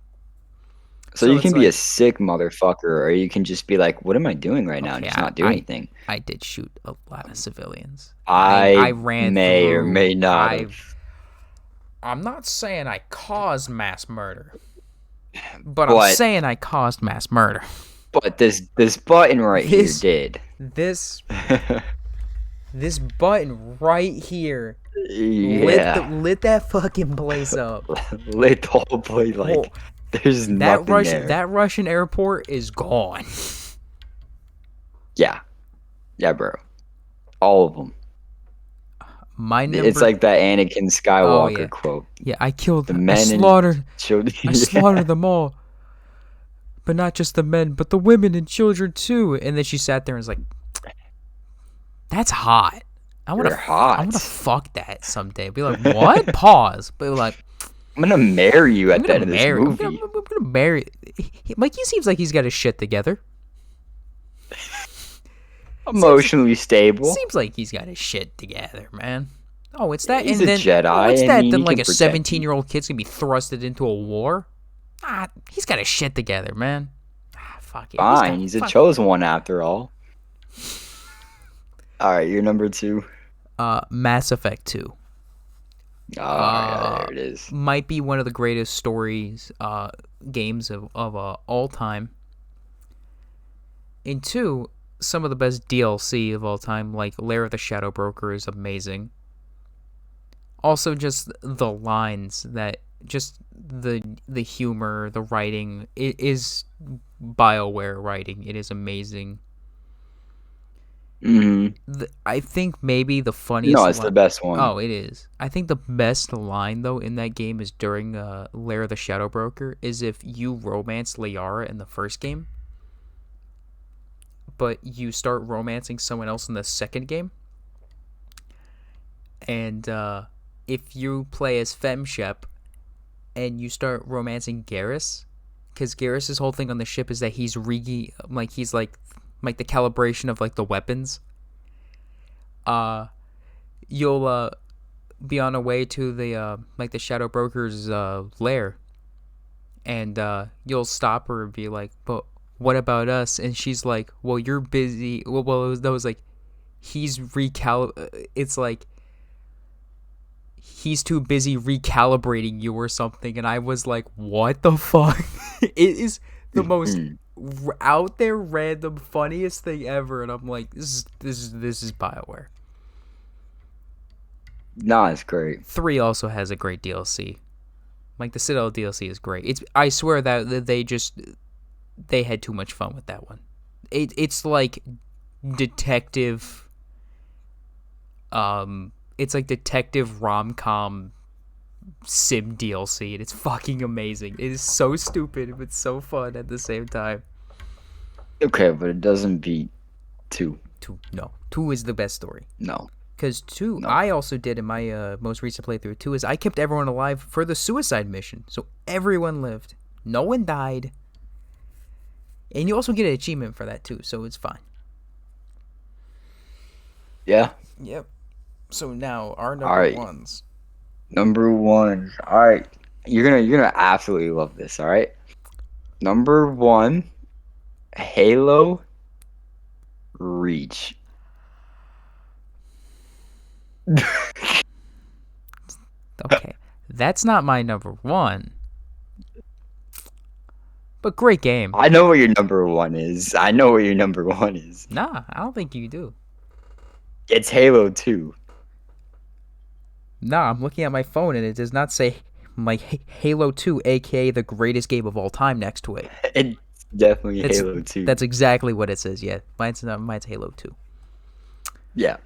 So you it's can be a sick motherfucker, or you can just be like, "What am I doing right now?" and just not do anything. I did shoot a lot of civilians. I ran may through, or may not have. I'm not saying I caused mass murder, but I'm saying I caused mass murder. But this button here did. This button right here lit that fucking place up. Lit the whole place like there's nothing there. That Russian airport is gone. Yeah, bro. All of them. It's like that Anakin Skywalker quote. Yeah, I killed the men. I slaughtered children. them all. But not just the men, but the women and children too. And then she sat there and was like, "That's hot. I want to fuck that someday." Be like, "What?" Pause. But like, I'm gonna marry you at the end of this movie. I'm gonna marry. He seems like he's got his shit together. Emotionally stable. Seems like he's got his shit together, man. Oh, it's that. He's and a then, Jedi. Oh, it's that. Then like a protect 17-year-old kid's gonna be thrusted into a war. He's got his shit together, man. Fuck it. Fine, he's a chosen one after all. All right, you're number 2. Mass Effect 2. Yeah, Uh, there it is. might be one of the greatest stories games of all time. And two, some of the best DLC of all time, like Lair of the Shadow Broker, is amazing. Also, just the lines that just the humor, the writing, it is BioWare writing. It is amazing. I think maybe the No, funniest it's the line. best one. Oh, it is. I think the best line though in that game is during Lair of the Shadow Broker is if you romance Liara in the first game, but you start romancing someone else in the second game, and if you play as Femshep and you start romancing Garrus, because Garrus's whole thing on the ship is that he's he's like the calibration of like the weapons. You'll be on a way to the the Shadow Broker's lair, and you'll stop her and be like, "But what about us?" And she's like, "Well, you're busy." That was like, It's like he's too busy recalibrating you or something, and I was like, "What the fuck?" It is the most out there, random, funniest thing ever, and I'm like, "This is BioWare." Nah, it's great. 3 also has a great DLC. Like the Citadel DLC is great. I swear that they had too much fun with that one. It's like detective it's like detective rom-com sim DLC, and it's fucking amazing. It is so stupid but so fun at the same time. Okay, but it doesn't beat 2. 2 is the best story. No. Because 2, No. I also did in my most recent playthrough, 2 is I kept everyone alive for the suicide mission. So everyone lived. No one died. And you also get an achievement for that too, so it's fine. Yeah. Yep. So now, our number All right. ones. Number 1. All right. You're gonna absolutely love this, all right? Number 1, Halo Reach. Okay. That's not my number 1. But great game. I know what your number 1 is. I know what your number 1 is. Nah, I don't think you do. It's Halo 2. Nah, I'm looking at my phone and it does not say Halo 2, aka the greatest game of all time, next to it. It's definitely Halo 2. That's exactly what it says, yeah. Mine's Halo 2. Yeah.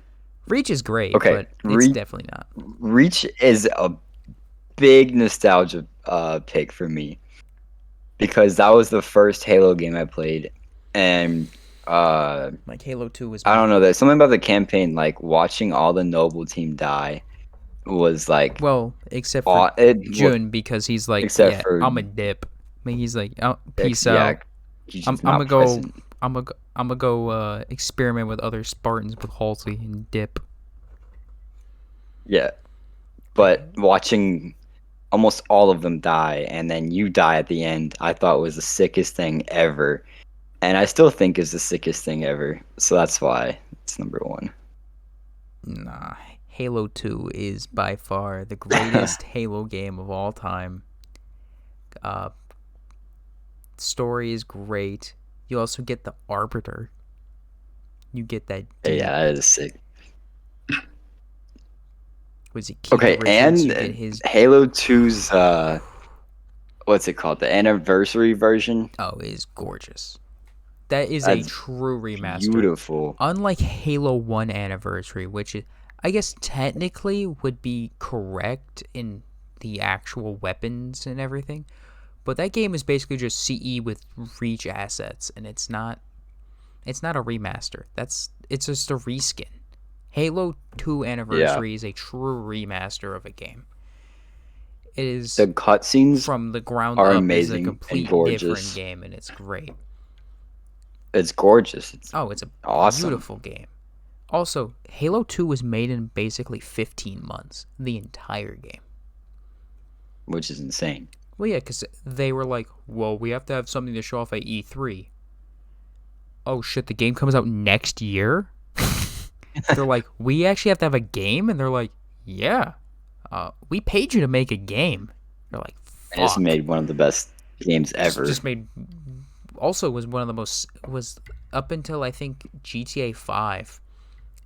Reach is great, Okay. but it's definitely not. Reach is a big nostalgia pick for me because that was the first Halo game I played, and Like Halo 2 is. I don't know, there's something about the campaign, like watching all the Noble team die was like, well, except for Jun, because he's like, except for I'm a dip. I mean, he's like, oh, peace yeah, out. I'm gonna go. I'm gonna go experiment with other Spartans with Halsey and dip. Yeah, but watching almost all of them die and then you die at the end, I thought was the sickest thing ever, and I still think is the sickest thing ever. So that's why it's number 1. Nah, Halo 2 is by far the greatest Halo game of all time. Story is great. You also get the Arbiter. You get that. Yeah, that is sick. Was it okay? And Halo 2's what's it called? The anniversary version. Oh, it is gorgeous. That is a true remaster. Beautiful. Unlike Halo 1 Anniversary, which I guess technically would be correct in the actual weapons and everything, but that game is basically just CE with Reach assets, and it's not a remaster. It's just a reskin. Halo 2 Anniversary is a true remaster of a game. It is, the cutscenes from the ground are up, amazing, is a complete different game, and it's great. It's gorgeous. It's a awesome, beautiful game. Also, Halo 2 was made in basically 15 months, the entire game. Which is insane. Well, yeah, because they were like, well, we have to have something to show off at E3. Oh, shit, the game comes out next year? They're like, we actually have to have a game? And they're like, yeah. We paid you to make a game. You're like, And it's fuck. made one of the best games ever. Just made. Also, was one of the most was up until I think GTA 5.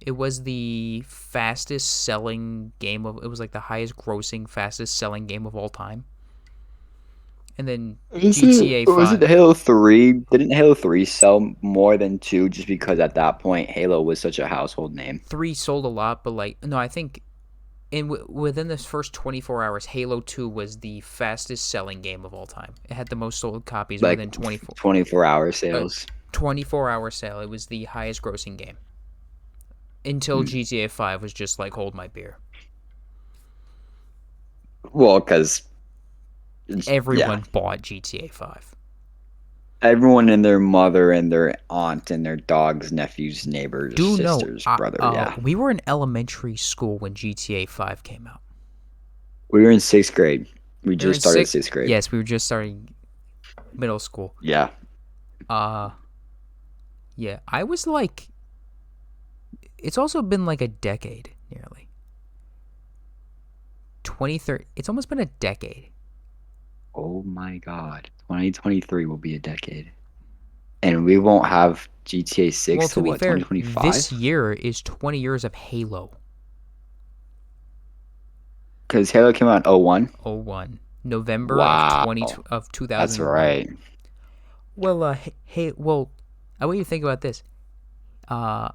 It was the fastest selling game of. It was like the highest grossing, fastest selling game of all time. And then GTA Was it 5. Halo 3? Didn't Halo 3 sell more than 2 just because at that point Halo was such a household name? 3 sold a lot, but like no, I think within this first 24 hours, Halo 2 was the fastest selling game of all time. It had the most sold copies Like within 24-hour sales. 24-hour sale. It was the highest grossing game. Until GTA 5 was just like, hold my beer. Well, because Everyone bought GTA 5. everyone and their mother and their aunt and their dog's nephew's neighbor's sister's brother. We were in elementary school when GTA 5 came out. We were in 6th grade. We just started 6th grade. Yes, we were just starting middle school. Yeah. Yeah, I was like, it's also been like a decade nearly. 2030. It's almost been a decade. Oh my God. 2023 will be a decade. And we won't have GTA 6 Well, till to be what, fair, 2025? this year is 20 years of Halo. Because Halo came out in 01? 01. November Wow. of 2001. That's right. Well, I want you to think about this. Halo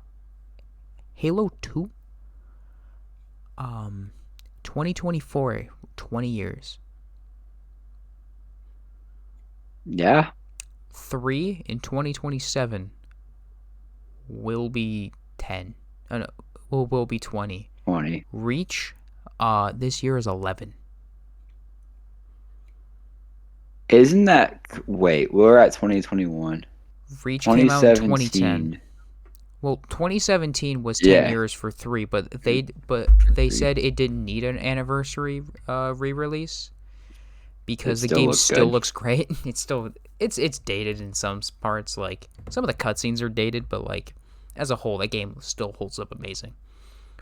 2? 2024, 20 years. Yeah. 3 in 2027 will be 10. Oh, no, will be 20. 20. Reach, this year is 11. Isn't that... Wait, we're at 2021. Reach came out in 2017. 2010. Well, 2017 was 10 years for 3, but they said it didn't need an anniversary re-release because the game still looks great. It's dated in some parts, like some of the cutscenes are dated, but like as a whole, that game still holds up amazing.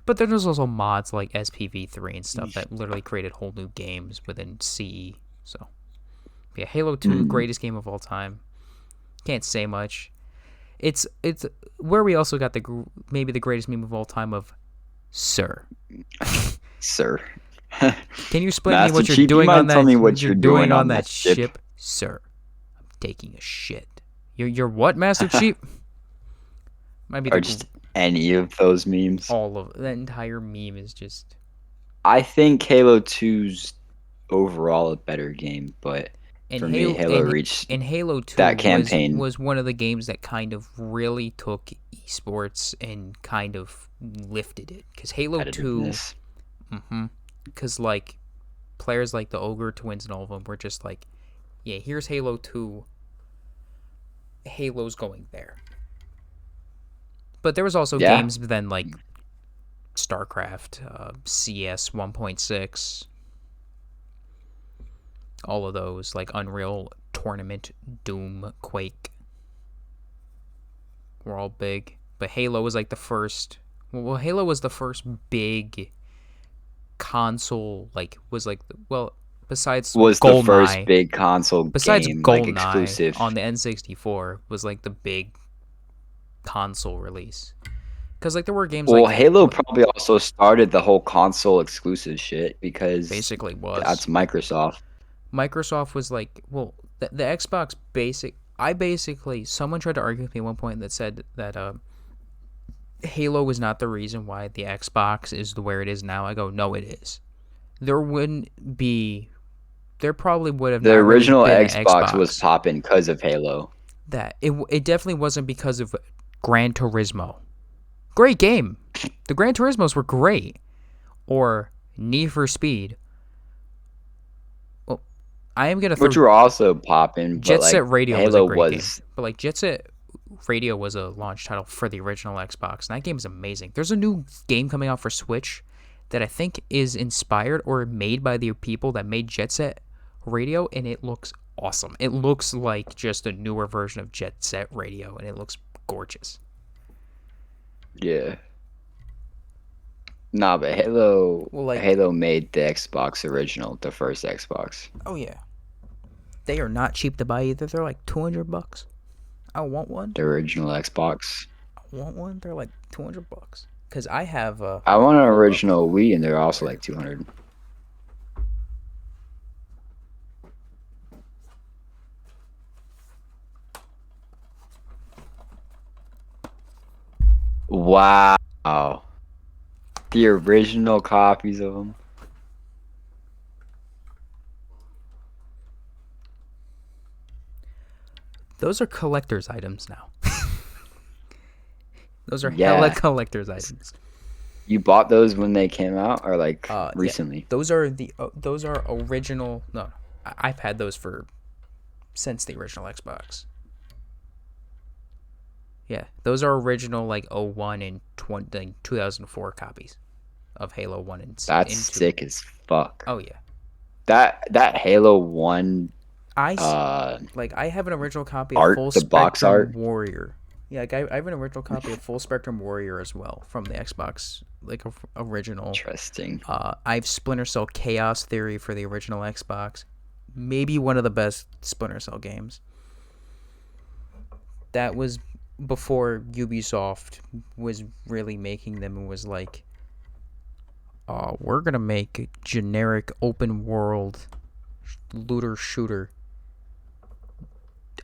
But there's also mods like SPV3 and stuff that literally created whole new games within CE. So yeah, Halo 2, greatest game of all time. Can't say much. It's where we also got maybe the greatest meme of all time of Sir. Sir. Can you explain to me what you're doing on that? Tell me what you're doing on that ship, Sir? I'm taking a shit. You're what, Master Chief? Might be or just any of those memes. All of that entire meme is just. I think Halo 2's overall a better game, but for me, Halo reached Halo 2 that campaign was one of the games that kind of really took esports and kind of lifted it. Because Halo 2, because like players like the Ogre Twins and all of them were just like, yeah, here's Halo 2. Halo's going there. But there was also games then like StarCraft, CS 1.6. All of those, like Unreal Tournament, Doom, Quake, were all big. But Halo was like the first. Well, Halo was the first big console. Besides was GoldenEye, the first big console besides game, GoldenEye, like exclusive on the N64 was like the big console release. Because like there were games like Halo probably also started the whole console exclusive shit because basically that's Microsoft. Microsoft was like, well, the Xbox someone tried to argue with me at one point that said that Halo was not the reason why the Xbox is where it is now. I go, no, it is. There probably would have. The original really Xbox was popping because of Halo. That it definitely wasn't because of Gran Turismo. Great game. The Gran Turismos were great. Or Need for Speed. Well, I am gonna. Which were also popping. Jet Set Radio Halo was a great game. But like Jet Set Radio was a launch title for the original Xbox, and that game is amazing. There's a new game coming out for Switch that I think is inspired or made by the people that made Jet Set Radio, and it looks awesome. It looks like just a newer version of Jet Set Radio, and it looks gorgeous. Yeah. Nah, but Halo Well, like, Halo made the Xbox original, the first Xbox. oh yeah, they are not cheap to buy either. They're like $200. I want one. The original Xbox. I want one. They're like $200. Cause I have I want an hold up. original Wii, and they're also Where? like 200. Wow. The original copies of them. Those are collector's items now. Those are hella Yeah. collector's items. You bought those when they came out, or like Yeah, recently? those are original. No, I've had those since the original Xbox. Yeah, those are original like 01 and 2004 copies of Halo 1 and 2. That's sick as fuck. Oh yeah. That Halo 1 I have an original copy of art, Full the box Spectrum art. Warrior. Yeah, like, I have an original copy of Full Spectrum Warrior as well from the Xbox, like original. Interesting. I have Splinter Cell Chaos Theory for the original Xbox. Maybe one of the best Splinter Cell games. That was before Ubisoft was really making them and was like, we're going to make a generic open world looter shooter.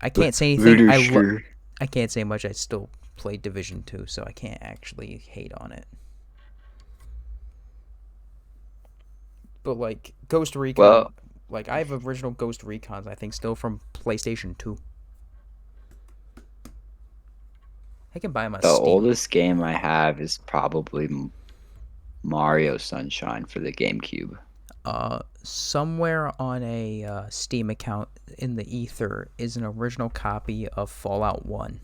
I can't say anything. I can't say much. I still played Division 2, so I can't actually hate on it. But like Ghost Recon, Well, like I have original Ghost Recons, I think, still from PlayStation 2. I can buy them on the Steam. oldest game I have is probably Mario Sunshine for the GameCube. Somewhere on a Steam account in the ether is an original copy of Fallout 1.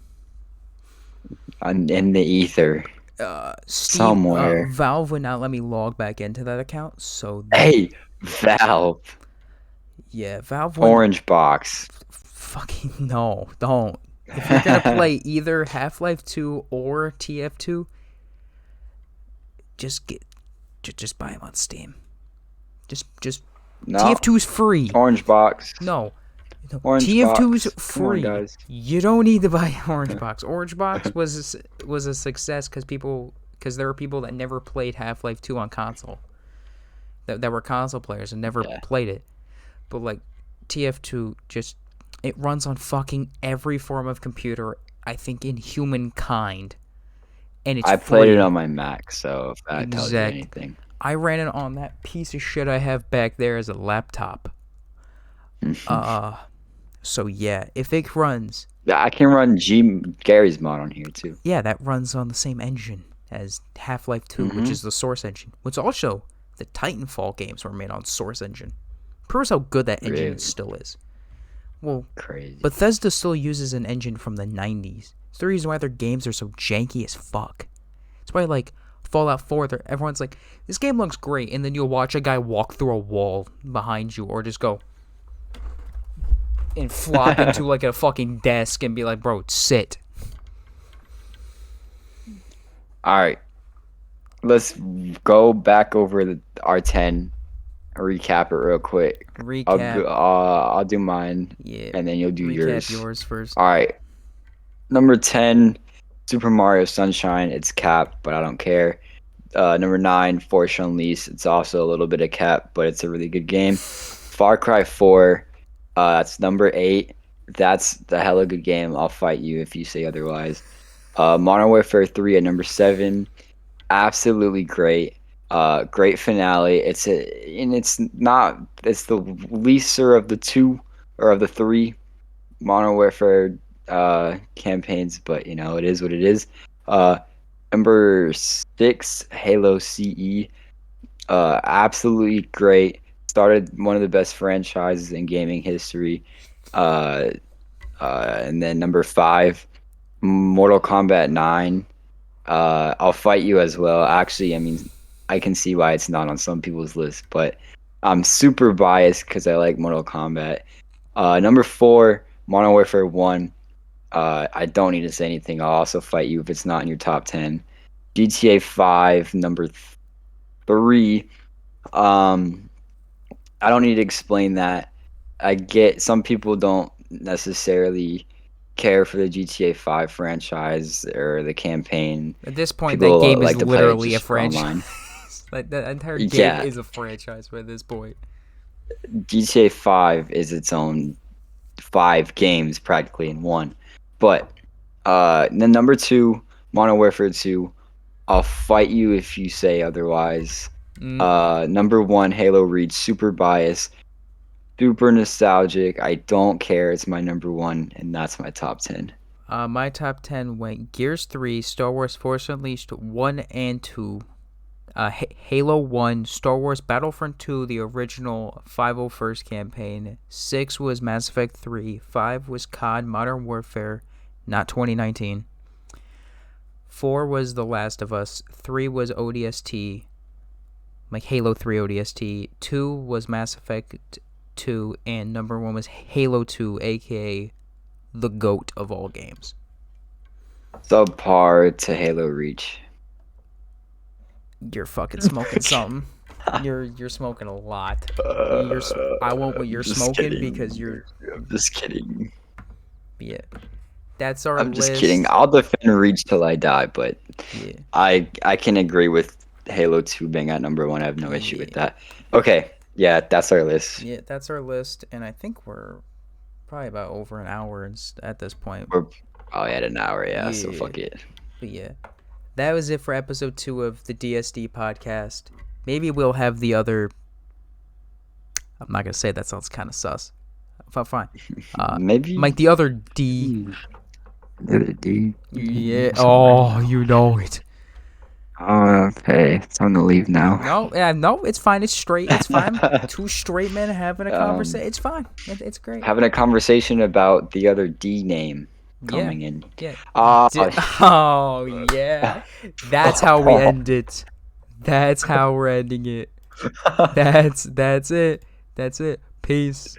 In the ether. Steam, Somewhere. Valve would not let me log back into that account, so Hey, Valve. yeah, Valve. Orange box. Fucking no, don't. If you're gonna play either Half-Life 2 or TF2, just buy them on Steam. Just No. TF2 is free. Orange box. No. Orange TF2 is box. free. Come on, guys. You don't need to buy Orange Box. Orange Box was a success because there were people that never played Half-Life 2 on console. That were console players and never played it. But like TF2 it runs on fucking every form of computer, I think, in humankind. And it's I free. played it on my Mac, so if that tells you anything. I ran it on that piece of shit I have back there as a laptop. So yeah, if it runs... Yeah, I can run Gary's mod on here too. Yeah, that runs on the same engine as Half-Life 2, which is the Source engine. Which also, the Titanfall games were made on Source engine. Proves how good that engine still is. Well, crazy. Bethesda still uses an engine from the 90s. It's the reason why their games are so janky as fuck. It's why, like, Fallout 4, everyone's like, this game looks great, and then you'll watch a guy walk through a wall behind you, or just go and flop into, like, a fucking desk and be like, bro, sit. Alright. Let's go back over the R10. Recap it real quick. I'll do mine. Yeah. And then you'll do yours. Recap yours first. Alright. Number 10, Super Mario Sunshine. It's capped, but I don't care. Number 9, Force Unleashed. It's also a little bit of cap, but it's a really good game. Far Cry 4. That's number 8. That's the hella good game. I'll fight you if you say otherwise. Modern Warfare 3 at number 7. Absolutely great. Great finale. It's the leaser of the 2 or of the 3 Modern Warfare campaigns, but you know, it is what it is. Number 6, Halo CE. Absolutely great. Started one of the best franchises in gaming history. And then number 5, Mortal Kombat 9. I'll fight you as well. Actually, I mean, I can see why it's not on some people's list, but I'm super biased because I like Mortal Kombat. Number 4, Modern Warfare 1. I don't need to say anything. I'll also fight you if it's not in your top 10. GTA 5, number 3, I don't need to explain that. I get some people don't necessarily care for the GTA 5 franchise or the campaign. At this point, that People game is like to play it literally a just for franchise. online. Like the entire game Yeah, is a franchise by this point. GTA 5 is its own 5 games practically in one. But then number 2, Modern Warfare 2. I'll fight you if you say otherwise. Mm. Number 1, Halo Reach, super biased, super nostalgic. I don't care. It's my number 1, and that's my top 10. My top 10 went Gears 3, Star Wars Force Unleashed 1 and 2, Halo 1, Star Wars Battlefront 2, the original 501st campaign. 6 was Mass Effect 3. 5 was COD Modern Warfare, not 2019. 4 was The Last of Us. 3 was ODST, like Halo 3 ODST. 2 was Mass Effect 2, and number 1 was Halo 2, aka the GOAT of all games. Subpar to Halo Reach. You're fucking smoking something. You're smoking a lot. I want what you're smoking kidding. because you're. I'm just kidding. Yeah, that's our I'm list. just kidding. I'll defend Reach till I die, but Yeah. I can agree with Halo 2 being at number 1. I have no issue with that. Okay, yeah, that's our list. Yeah, that's our list, and I think we're probably about over an hour at this point. We're probably at an hour, yeah, so fuck it. But yeah, that was it for episode 2 of the DSD podcast. Maybe we'll have the other. I'm not gonna say that sounds kind of sus. Fine. Maybe like the other D. The other D. Yeah. Oh, you know it. Okay, it's time to leave now. No, it's fine. It's straight. It's fine. 2 straight men having a conversation. It's fine. It's great. Having a conversation about the other D name coming in. Yeah. Oh yeah. That's how we end it. That's how we're ending it. That's it. Peace.